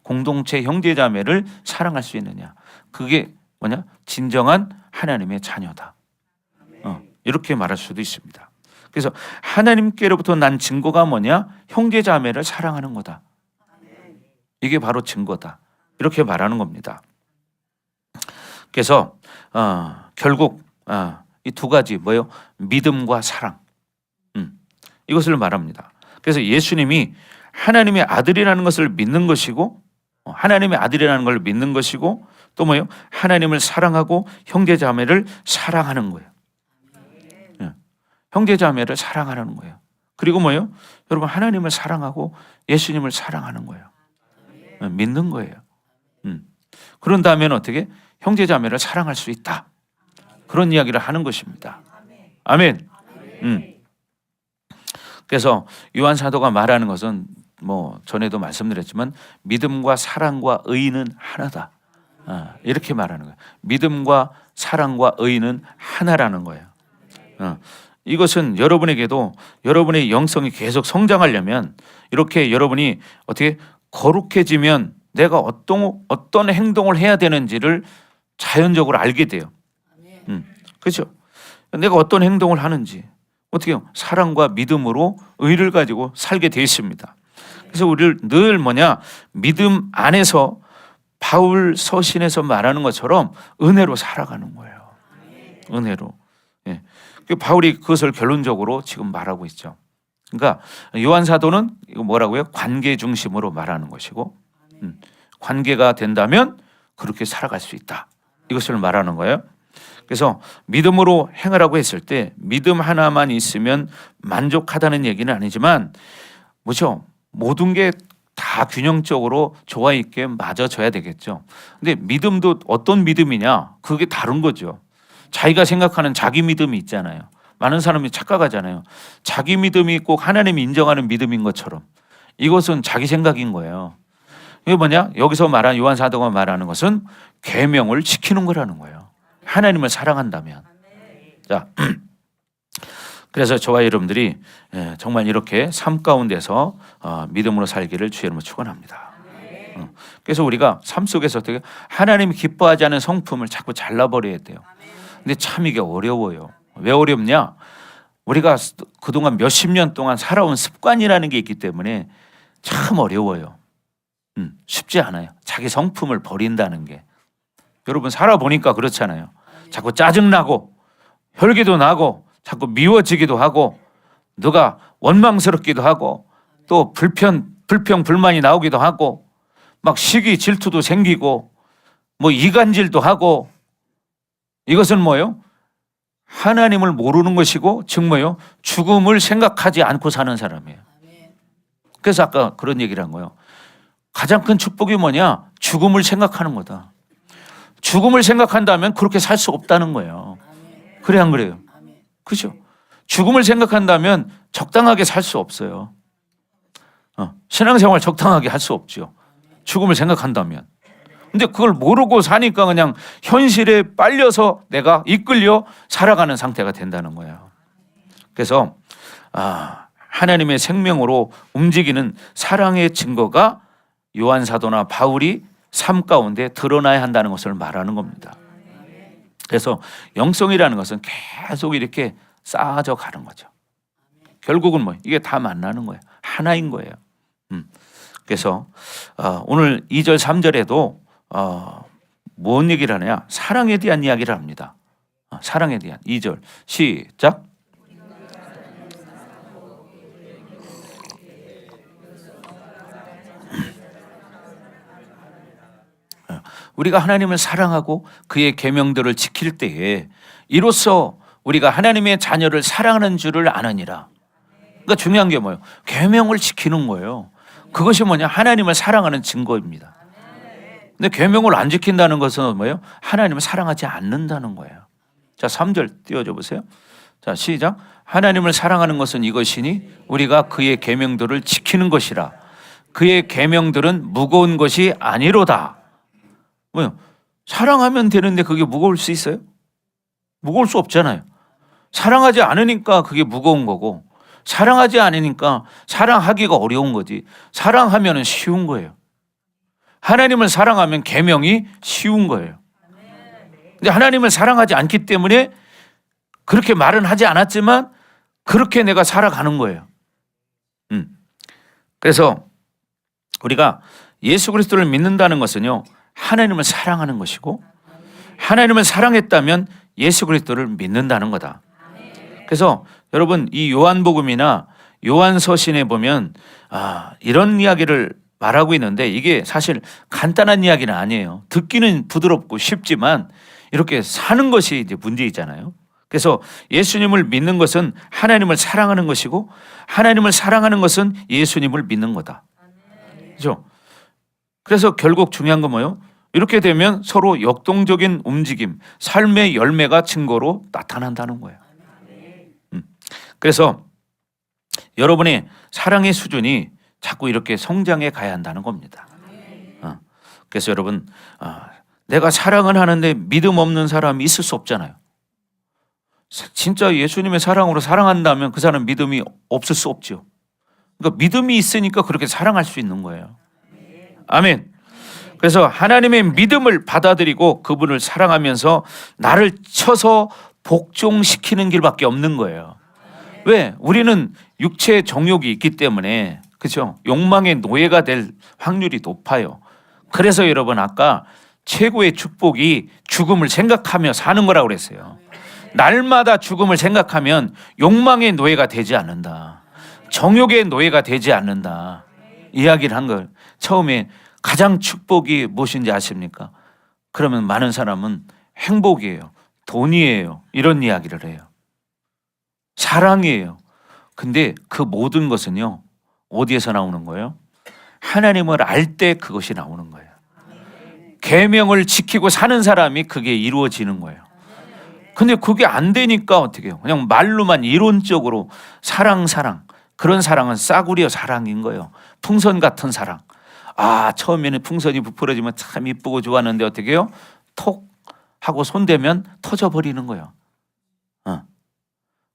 공동체 형제 자매를 사랑할 수 있느냐? 그게 뭐냐? 진정한 하나님의 자녀다. 이렇게 말할 수도 있습니다. 그래서 하나님께로부터 난 증거가 뭐냐? 형제 자매를 사랑하는 거다. 이게 바로 증거다. 이렇게 말하는 겁니다. 그래서 결국 이 두 가지 뭐예요? 믿음과 사랑. 이것을 말합니다. 그래서 예수님이 하나님의 아들이라는 것을 믿는 것이고 하나님의 아들이라는 걸 믿는 것이고 또 뭐예요? 하나님을 사랑하고 형제 자매를 사랑하는 거예요. 형제 자매를 사랑하는 거예요. 그리고 뭐예요? 여러분 하나님을 사랑하고 예수님을 사랑하는 거예요. 믿는 거예요. 그런다면 어떻게? 형제 자매를 사랑할 수 있다. 그런 이야기를 하는 것입니다. 아멘. 그래서 요한 사도가 말하는 것은 뭐 전에도 말씀드렸지만 믿음과 사랑과 의는 하나다. 이렇게 말하는 거예요. 믿음과 사랑과 의는 하나라는 거예요. 이것은 여러분에게도 여러분의 영성이 계속 성장하려면 이렇게 여러분이 어떻게 거룩해지면 내가 어떤 행동을 해야 되는지를 자연적으로 알게 돼요. 그렇죠? 내가 어떤 행동을 하는지 어떻게 해요? 사랑과 믿음으로 의를 가지고 살게 되어 있습니다. 그래서 우리를 늘 뭐냐? 믿음 안에서 바울 서신에서 말하는 것처럼 은혜로 살아가는 거예요. 은혜로. 예. 바울이 그것을 결론적으로 지금 말하고 있죠. 그러니까 요한 사도는 이거 뭐라고요? 관계 중심으로 말하는 것이고 관계가 된다면 그렇게 살아갈 수 있다. 이것을 말하는 거예요. 그래서 믿음으로 행하라고 했을 때 믿음 하나만 있으면 만족하다는 얘기는 아니지만 뭐죠? 모든 게 다 균형적으로 조화 있게 맞아져야 되겠죠. 근데 믿음도 어떤 믿음이냐? 그게 다른 거죠. 자기가 생각하는 자기 믿음이 있잖아요. 많은 사람이 착각하잖아요. 자기 믿음이 꼭 하나님이 인정하는 믿음인 것처럼 이것은 자기 생각인 거예요. 이게 뭐냐? 여기서 말한 요한 사도가 말하는 것은 계명을 지키는 거라는 거예요. 하나님을 사랑한다면. 자, 그래서 저와 여러분들이 정말 이렇게 삶 가운데서 믿음으로 살기를 주의 이름으로 축원합니다. 그래서 우리가 삶 속에서 어떻게 하나님이 기뻐하지 않은 성품을 자꾸 잘라버려야 돼요. 근데 참 이게 어려워요. 왜 어렵냐? 우리가 그동안 몇십 년 동안 살아온 습관이라는 게 있기 때문에 참 어려워요. 쉽지 않아요. 자기 성품을 버린다는 게. 여러분 살아보니까 그렇잖아요. 자꾸 짜증나고 혈기도 나고 자꾸 미워지기도 하고 누가 원망스럽기도 하고 또 불평 불만이 나오기도 하고 막 시기 질투도 생기고 뭐 이간질도 하고 이것은 뭐예요? 하나님을 모르는 것이고 즉 뭐예요? 죽음을 생각하지 않고 사는 사람이에요. 그래서 아까 그런 얘기를 한 거예요. 가장 큰 축복이 뭐냐? 죽음을 생각하는 거다. 죽음을 생각한다면 그렇게 살 수 없다는 거예요. 그래 안 그래요? 그렇죠? 죽음을 생각한다면 적당하게 살 수 없어요. 신앙생활 적당하게 할 수 없죠. 죽음을 생각한다면. 근데 그걸 모르고 사니까 그냥 현실에 빨려서 내가 이끌려 살아가는 상태가 된다는 거예요. 그래서 하나님의 생명으로 움직이는 사랑의 증거가 요한 사도나 바울이 삶 가운데 드러나야 한다는 것을 말하는 겁니다. 그래서 영성이라는 것은 계속 이렇게 쌓아져 가는 거죠. 결국은 뭐 이게 다 만나는 거예요. 하나인 거예요. 그래서 오늘 2절 3절에도 뭔 얘기를 하냐? 사랑에 대한 이야기를 합니다. 사랑에 대한 2절 시작. 우리가 하나님을 사랑하고 그의 계명들을 지킬 때에 이로써 우리가 하나님의 자녀를 사랑하는 줄을 아느니라. 그러니까 중요한 게 뭐예요? 계명을 지키는 거예요. 그것이 뭐냐? 하나님을 사랑하는 증거입니다. 근데 계명을 안 지킨다는 것은 뭐예요? 하나님을 사랑하지 않는다는 거예요. 자, 3절 띄워줘 보세요. 자, 시작. 하나님을 사랑하는 것은 이것이니 우리가 그의 계명들을 지키는 것이라. 그의 계명들은 무거운 것이 아니로다. 뭐요? 사랑하면 되는데 그게 무거울 수 있어요? 무거울 수 없잖아요. 사랑하지 않으니까 그게 무거운 거고, 사랑하지 않으니까 사랑하기가 어려운 거지. 사랑하면 쉬운 거예요. 하나님을 사랑하면 계명이 쉬운 거예요. 근데 하나님을 사랑하지 않기 때문에 그렇게 말은 하지 않았지만 그렇게 내가 살아가는 거예요. 그래서 우리가 예수 그리스도를 믿는다는 것은요, 하나님을 사랑하는 것이고, 하나님을 사랑했다면 예수 그리스도를 믿는다는 거다. 그래서 여러분, 이 요한복음이나 요한서신에 보면 이런 이야기를 말하고 있는데 이게 사실 간단한 이야기는 아니에요. 듣기는 부드럽고 쉽지만 이렇게 사는 것이 이제 문제이잖아요. 그래서 예수님을 믿는 것은 하나님을 사랑하는 것이고, 하나님을 사랑하는 것은 예수님을 믿는 거다. 그렇죠? 그래서 결국 중요한 건 뭐예요? 이렇게 되면 서로 역동적인 움직임, 삶의 열매가 증거로 나타난다는 거예요. 그래서 여러분의 사랑의 수준이 자꾸 이렇게 성장해 가야 한다는 겁니다. 그래서 여러분, 내가 사랑을 하는데 믿음 없는 사람이 있을 수 없잖아요. 진짜 예수님의 사랑으로 사랑한다면 그 사람 믿음이 없을 수 없죠. 그러니까 믿음이 있으니까 그렇게 사랑할 수 있는 거예요. 아멘. 그래서 하나님의 믿음을 받아들이고 그분을 사랑하면서 나를 쳐서 복종시키는 길밖에 없는 거예요. 왜? 우리는 육체의 정욕이 있기 때문에, 그렇죠? 욕망의 노예가 될 확률이 높아요. 그래서 여러분, 아까 최고의 축복이 죽음을 생각하며 사는 거라고 그랬어요. 날마다 죽음을 생각하면 욕망의 노예가 되지 않는다. 정욕의 노예가 되지 않는다. 이야기를 한 걸. 처음에 가장 축복이 무엇인지 아십니까? 그러면 많은 사람은 행복이에요, 돈이에요, 이런 이야기를 해요. 사랑이에요. 근데 그 모든 것은요, 어디에서 나오는 거예요? 하나님을 알 때 그것이 나오는 거예요. 계명을 지키고 사는 사람이 그게 이루어지는 거예요. 근데 그게 안 되니까 어떻게 해요? 그냥 말로만 이론적으로 사랑, 그런 사랑은 싸구려 사랑인 거예요. 풍선 같은 사랑. 처음에는 풍선이 부풀어지면 참 이쁘고 좋았는데 어떻게 해요? 톡 하고 손대면 터져버리는 거예요.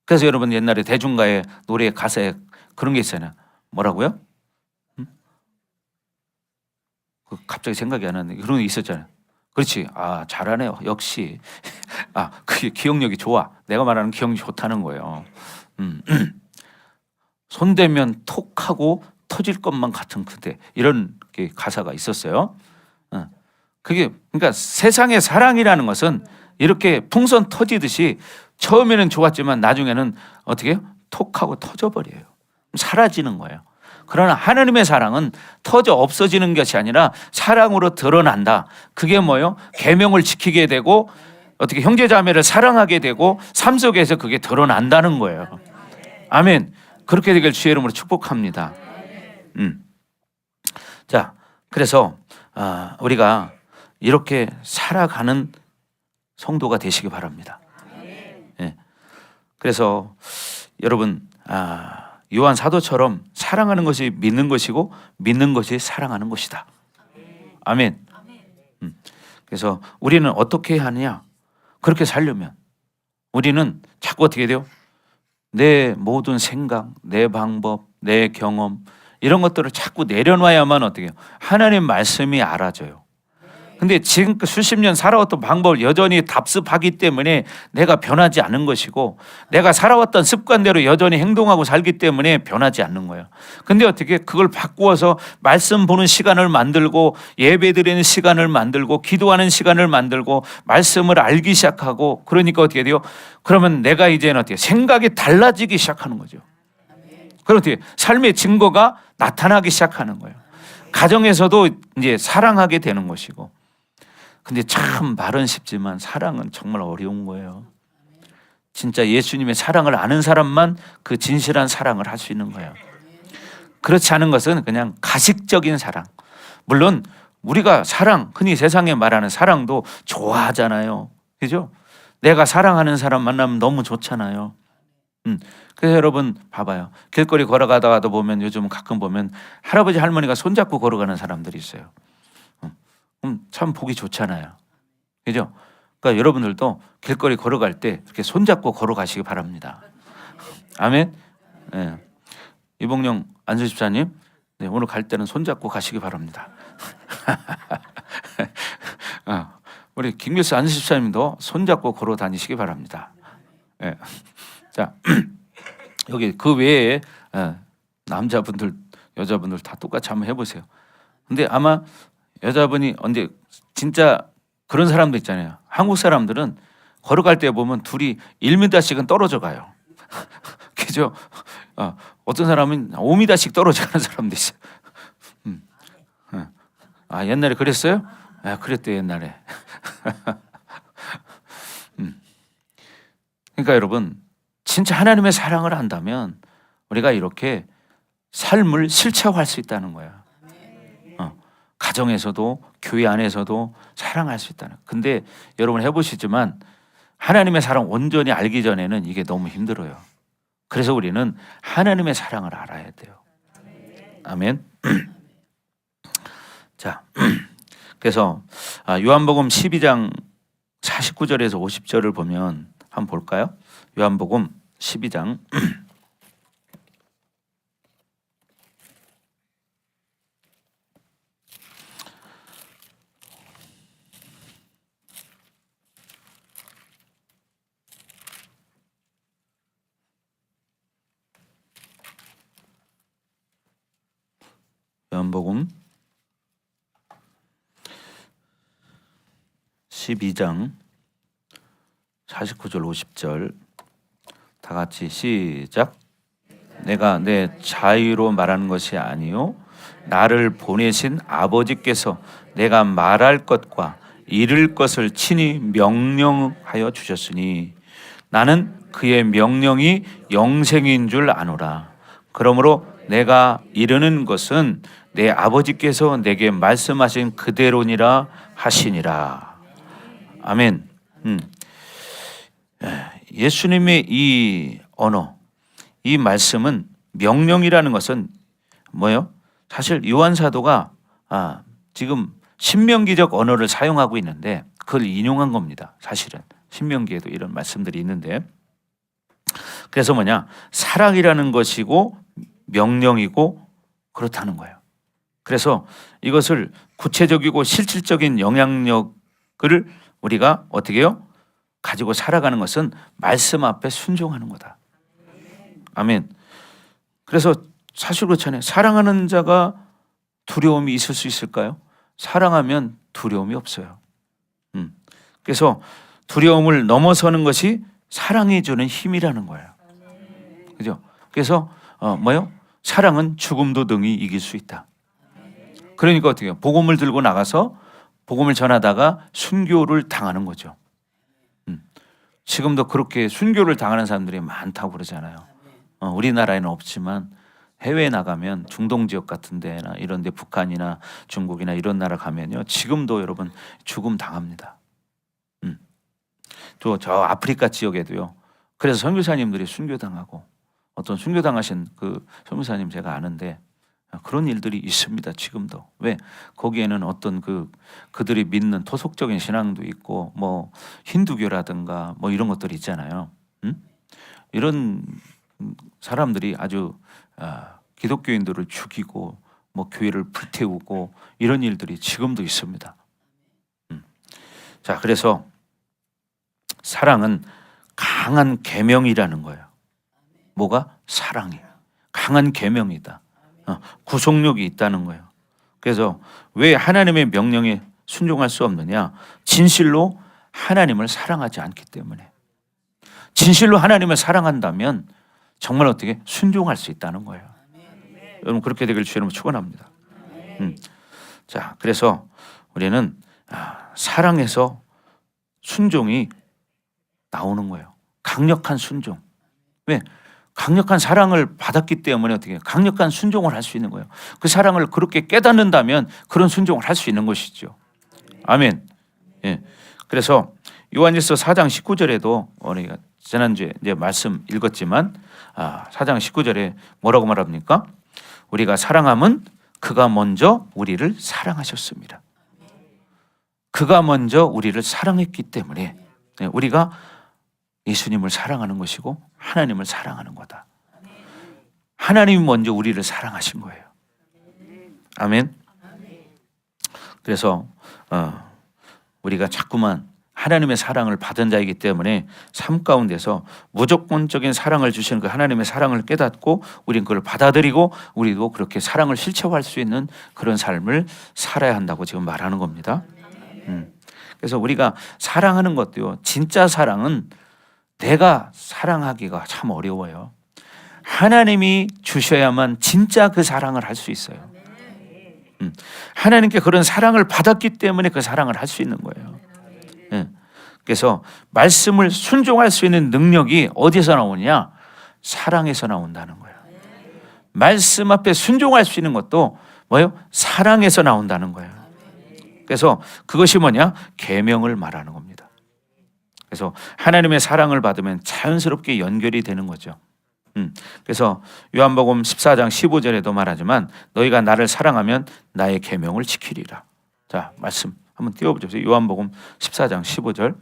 그래서 여러분, 옛날에 대중가의 노래 가사에 그런 게 있잖아요. 뭐라고요? 갑자기 생각이 안 나는데 그런 게 있었잖아요. 그렇지. 잘하네요. 역시. 그게 기억력이 좋아. 내가 말하는 기억력이 좋다는 거예요. 손대면 톡 하고 터질 것만 같은 그대, 이런 게 가사가 있었어요. 그게, 그러니까 세상의 사랑이라는 것은 이렇게 풍선 터지듯이 처음에는 좋았지만 나중에는 어떻게 해요? 톡 하고 터져버려요. 사라지는 거예요. 그러나 하나님의 사랑은 터져 없어지는 것이 아니라 사랑으로 드러난다. 그게 뭐예요? 계명을 지키게 되고 어떻게 형제자매를 사랑하게 되고 삶 속에서 그게 드러난다는 거예요. 아멘. 그렇게 되길 주의 이름으로 축복합니다. 자, 그래서 우리가 이렇게 살아가는 성도가 되시기 바랍니다. 예. 그래서 여러분, 요한 사도처럼 사랑하는 것이 믿는 것이고 믿는 것이 사랑하는 것이다. 아멘. 그래서 우리는 어떻게 해야 하느냐? 그렇게 살려면 우리는 자꾸 어떻게 돼요? 내 모든 생각, 내 방법, 내 경험, 이런 것들을 자꾸 내려놔야만 어떻게 해요? 하나님 말씀이 알아져요. 근데 지금 수십 년 살아왔던 방법을 여전히 답습하기 때문에 내가 변하지 않는 것이고, 내가 살아왔던 습관대로 여전히 행동하고 살기 때문에 변하지 않는 거예요. 근데 어떻게 그걸 바꾸어서 말씀 보는 시간을 만들고, 예배 드리는 시간을 만들고, 기도하는 시간을 만들고, 말씀을 알기 시작하고, 그러니까 어떻게 돼요? 그러면 내가 이제는 어떻게 생각이 달라지기 시작하는 거죠. 그렇게 삶의 증거가 나타나기 시작하는 거예요. 가정에서도 이제 사랑하게 되는 것이고. 근데 참 말은 쉽지만 사랑은 정말 어려운 거예요. 진짜 예수님의 사랑을 아는 사람만 그 진실한 사랑을 할 수 있는 거예요. 그렇지 않은 것은 그냥 가식적인 사랑. 물론 우리가 사랑, 흔히 세상에 말하는 사랑도 좋아하잖아요. 그죠? 내가 사랑하는 사람 만나면 너무 좋잖아요. 그래서 여러분 봐봐요. 길거리 걸어가다가도 보면, 요즘 가끔 보면 할아버지 할머니가 손잡고 걸어가는 사람들이 있어요. 참 보기 좋잖아요. 그죠? 그러니까 여러분들도 길거리 걸어갈 때 이렇게 손잡고 걸어가시기 바랍니다. 아멘. 네. 이봉영 안수집사님, 네, 오늘 갈 때는 손잡고 가시기 바랍니다. 우리 김교수 안수집사님도 손잡고 걸어 다니시기 바랍니다. 네. 자, 여기 그 외에 남자분들, 여자분들 다 똑같이 한번 해보세요. 근데 아마 여자분이 언제 진짜 그런 사람도 있잖아요. 한국 사람들은 걸어갈 때 보면 둘이 1m씩은 떨어져 가요. 그죠? 어떤 사람은 5m씩 떨어져 가는 사람도 있어요. 옛날에 그랬어요? 그랬대요, 옛날에. 그러니까 여러분, 진짜 하나님의 사랑을 안다면 우리가 이렇게 삶을 실체화할 수 있다는 거야. 가정에서도 교회 안에서도 사랑할 수 있다는. 근데 여러분 해보시지만 하나님의 사랑 온전히 알기 전에는 이게 너무 힘들어요. 그래서 우리는 하나님의 사랑을 알아야 돼요. 아멘. 자, 그래서 요한복음 12장 49절에서 50절을 보면 한번 볼까요? 요한복음 12장 요한복음 12장 49절 50절 다 같이 시작. 내가 내 자유로 말하는 것이 아니요 나를 보내신 아버지께서 내가 말할 것과 이룰 것을 친히 명령하여 주셨으니 나는 그의 명령이 영생인 줄 아노라. 그러므로 내가 이르는 것은 내 아버지께서 내게 말씀하신 그대로니라 하시니라. 아멘. 예수님의 이 언어, 이 말씀은, 명령이라는 것은 뭐예요? 사실 요한 사도가 지금 신명기적 언어를 사용하고 있는데 그걸 인용한 겁니다. 사실은 신명기에도 이런 말씀들이 있는데, 그래서 뭐냐, 사랑이라는 것이고 명령이고 그렇다는 거예요. 그래서 이것을 구체적이고 실질적인 영향력을 우리가 어떻게 해요? 가지고 살아가는 것은 말씀 앞에 순종하는 거다. 아멘. 그래서 사실 그렇잖아요. 사랑하는 자가 두려움이 있을 수 있을까요? 사랑하면 두려움이 없어요. 그래서 두려움을 넘어서는 것이 사랑이 주는 힘이라는 거예요. 그죠? 그래서 뭐요? 사랑은 죽음도 등이 이길 수 있다. 그러니까 어떻게 해요? 복음을 들고 나가서 복음을 전하다가 순교를 당하는 거죠. 지금도 그렇게 순교를 당하는 사람들이 많다고 그러잖아요. 우리나라에는 없지만 해외에 나가면 중동 지역 같은 데나 이런 데, 북한이나 중국이나 이런 나라 가면요, 지금도 여러분 죽음 당합니다. 또 저 아프리카 지역에도요. 그래서 선교사님들이 순교당하고, 어떤 순교당하신 그 선교사님 제가 아는데 그런 일들이 있습니다. 지금도. 왜? 거기에는 어떤 그들이 믿는 토속적인 신앙도 있고, 뭐 힌두교라든가 뭐 이런 것들이 있잖아요. 이런 사람들이 아주 기독교인들을 죽이고 뭐 교회를 불태우고 이런 일들이 지금도 있습니다. 자, 그래서 사랑은 강한 계명이라는 거예요. 뭐가? 사랑이 강한 계명이다. 구속력이 있다는 거예요. 그래서 왜 하나님의 명령에 순종할 수 없느냐? 진실로 하나님을 사랑하지 않기 때문에. 진실로 하나님을 사랑한다면 정말 어떻게 순종할 수 있다는 거예요. 여러분 그렇게 되길 주님으로 축원합니다. 자, 그래서 우리는 사랑에서 순종이 나오는 거예요. 강력한 순종. 왜? 강력한 사랑을 받았기 때문에 어떻게 강력한 순종을 할 수 있는 거예요. 그 사랑을 그렇게 깨닫는다면 그런 순종을 할 수 있는 것이죠. 아멘. 예. 그래서 요한일서 4장 19절에도 우리가 지난주에 이제 말씀 읽었지만 4장 19절에 뭐라고 말합니까? 우리가 사랑함은 그가 먼저 우리를 사랑하셨습니다. 그가 먼저 우리를 사랑했기 때문에 우리가 예수님을 사랑하는 것이고 하나님을 사랑하는 거다. 하나님이 먼저 우리를 사랑하신 거예요. 아멘. 그래서 우리가 자꾸만 하나님의 사랑을 받은 자이기 때문에 삶 가운데서 무조건적인 사랑을 주시는 그 하나님의 사랑을 깨닫고 우리는 그걸 받아들이고 우리도 그렇게 사랑을 실체화할 수 있는 그런 삶을 살아야 한다고 지금 말하는 겁니다. 그래서 우리가 사랑하는 것도요, 진짜 사랑은 내가 사랑하기가 참 어려워요. 하나님이 주셔야만 진짜 그 사랑을 할 수 있어요. 하나님께 그런 사랑을 받았기 때문에 그 사랑을 할 수 있는 거예요. 그래서 말씀을 순종할 수 있는 능력이 어디서 나오냐? 사랑에서 나온다는 거예요. 말씀 앞에 순종할 수 있는 것도 뭐예요? 사랑에서 나온다는 거예요. 그래서 그것이 뭐냐? 계명을 말하는 겁니다. 그래서 하나님의 사랑을 받으면 자연스럽게 연결이 되는 거죠. 그래서 요한복음 14장 15절에도 말하지만 너희가 나를 사랑하면 나의 계명을 지키리라. 자, 말씀 한번 띄워보죠. 요한복음 14장 15절.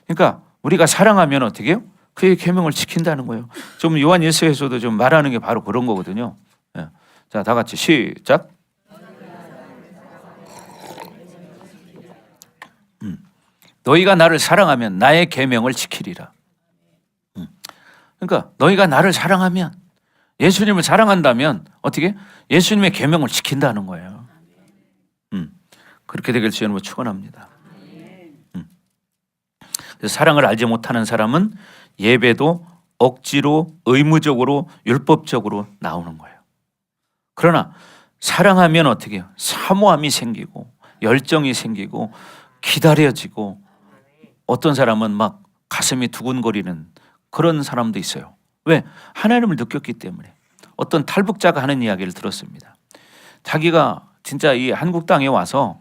그러니까 우리가 사랑하면 어떻게 해요? 그의 계명을 지킨다는 거예요. 좀 요한일서에서도 좀 말하는 게 바로 그런 거거든요. 자, 다 같이 시작. 너희가 나를 사랑하면 나의 계명을 지키리라. 그러니까 너희가 나를 사랑하면, 예수님을 사랑한다면 어떻게? 예수님의 계명을 지킨다는 거예요. 그렇게 되길 주님으로 축원합니다. 그래서 사랑을 알지 못하는 사람은 예배도 억지로 의무적으로 율법적으로 나오는 거예요. 그러나 사랑하면 어떻게 해요? 사모함이 생기고 열정이 생기고 기다려지고 어떤 사람은 막 가슴이 두근거리는 그런 사람도 있어요. 왜? 하나님을 느꼈기 때문에. 어떤 탈북자가 하는 이야기를 들었습니다. 자기가 진짜 이 한국 땅에 와서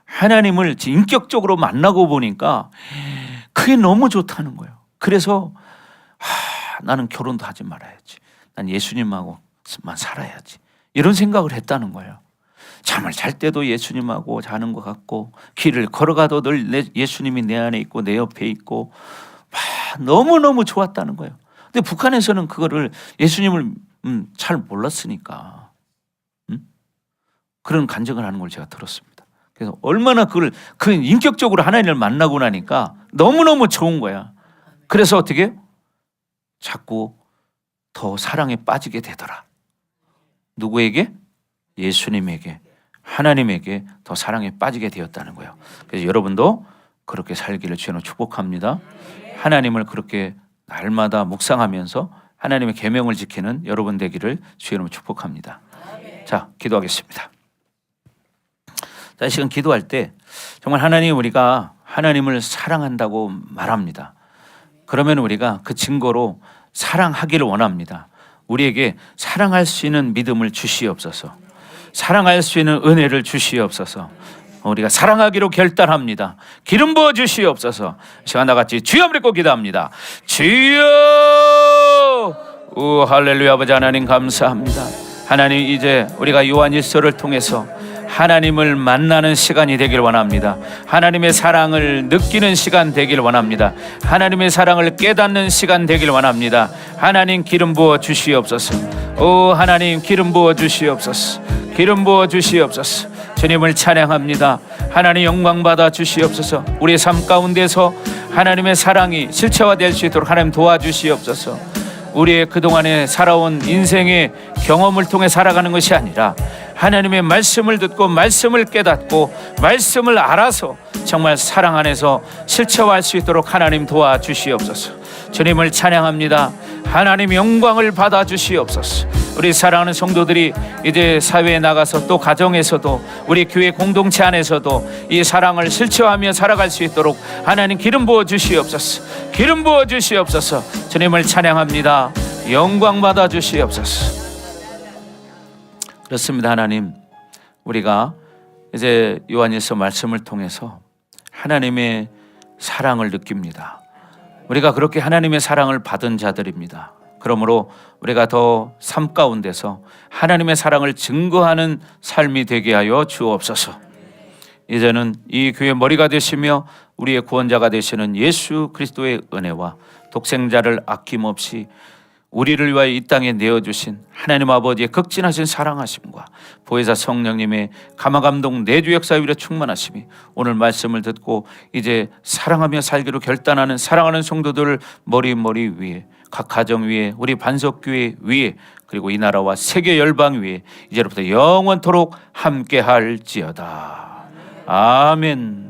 하나님을 인격적으로 만나고 보니까 그게 너무 좋다는 거예요. 그래서 나는 결혼도 하지 말아야지. 난 예수님하고만 살아야지. 이런 생각을 했다는 거예요. 잠을 잘 때도 예수님하고 자는 것 같고 길을 걸어가도 늘 예수님이 내 안에 있고 내 옆에 있고 너무너무 좋았다는 거예요. 근데 북한에서는 그거를 예수님을 잘 몰랐으니까 그런 간증을 하는 걸 제가 들었습니다. 그래서 얼마나 그 인격적으로 하나님을 만나고 나니까 너무너무 좋은 거야. 그래서 어떻게 해요? 자꾸 더 사랑에 빠지게 되더라. 누구에게? 예수님에게, 하나님에게 더 사랑에 빠지게 되었다는 거예요. 그래서 여러분도 그렇게 살기를 주님으로 축복합니다. 하나님을 그렇게 날마다 묵상하면서 하나님의 계명을 지키는 여러분 되기를 주님으로 축복합니다. 자, 기도하겠습니다. 자, 이 시간 기도할 때 정말 하나님, 우리가 하나님을 사랑한다고 말합니다. 그러면 우리가 그 증거로 사랑하기를 원합니다. 우리에게 사랑할 수 있는 믿음을 주시옵소서. 사랑할 수 있는 은혜를 주시옵소서. 우리가 사랑하기로 결단합니다. 기름 부어 주시옵소서. 시간 나같이 주여 부르고 기도합니다. 주여. 할렐루야. 아버지 하나님 감사합니다. 하나님, 이제 우리가 요한일서를 통해서 하나님을 만나는 시간이 되길 원합니다. 하나님의 사랑을 느끼는 시간 되길 원합니다. 하나님의 사랑을 깨닫는 시간 되길 원합니다. 하나님 기름 부어 주시옵소서. 오 하나님 기름 부어 주시옵소서. 기름 부어 주시옵소서. 주님을 찬양합니다. 하나님 영광 받아 주시옵소서. 우리의 삶 가운데서 하나님의 사랑이 실체화될 수 있도록 하나님 도와주시옵소서. 우리의 그동안에 살아온 인생의 경험을 통해 살아가는 것이 아니라 하나님의 말씀을 듣고 말씀을 깨닫고 말씀을 알아서 정말 사랑 안에서 실체화할 수 있도록 하나님 도와주시옵소서. 주님을 찬양합니다. 하나님 영광을 받아 주시옵소서. 우리 사랑하는 성도들이 이제 사회에 나가서 또 가정에서도 우리 교회 공동체 안에서도 이 사랑을 실체화하며 살아갈 수 있도록 하나님 기름 부어 주시옵소서. 기름 부어 주시옵소서. 주님을 찬양합니다. 영광 받아 주시옵소서. 그렇습니다. 하나님, 우리가 이제 요한일서 말씀을 통해서 하나님의 사랑을 느낍니다. 우리가 그렇게 하나님의 사랑을 받은 자들입니다. 그러므로 우리가 더 삶 가운데서 하나님의 사랑을 증거하는 삶이 되게 하여 주옵소서. 이제는 이 교회 머리가 되시며 우리의 구원자가 되시는 예수 그리스도의 은혜와 독생자를 아낌없이 우리를 위하여 이 땅에 내어주신 하나님 아버지의 극진하신 사랑하심과 보혜사 성령님의 감화감동 내주 역사 위로 충만하심이 오늘 말씀을 듣고 이제 사랑하며 살기로 결단하는 사랑하는 성도들 머리 위에 각 가정 위에 우리 반석교회 위에 그리고 이 나라와 세계 열방 위에 이제로부터 영원토록 함께할지어다. 아멘.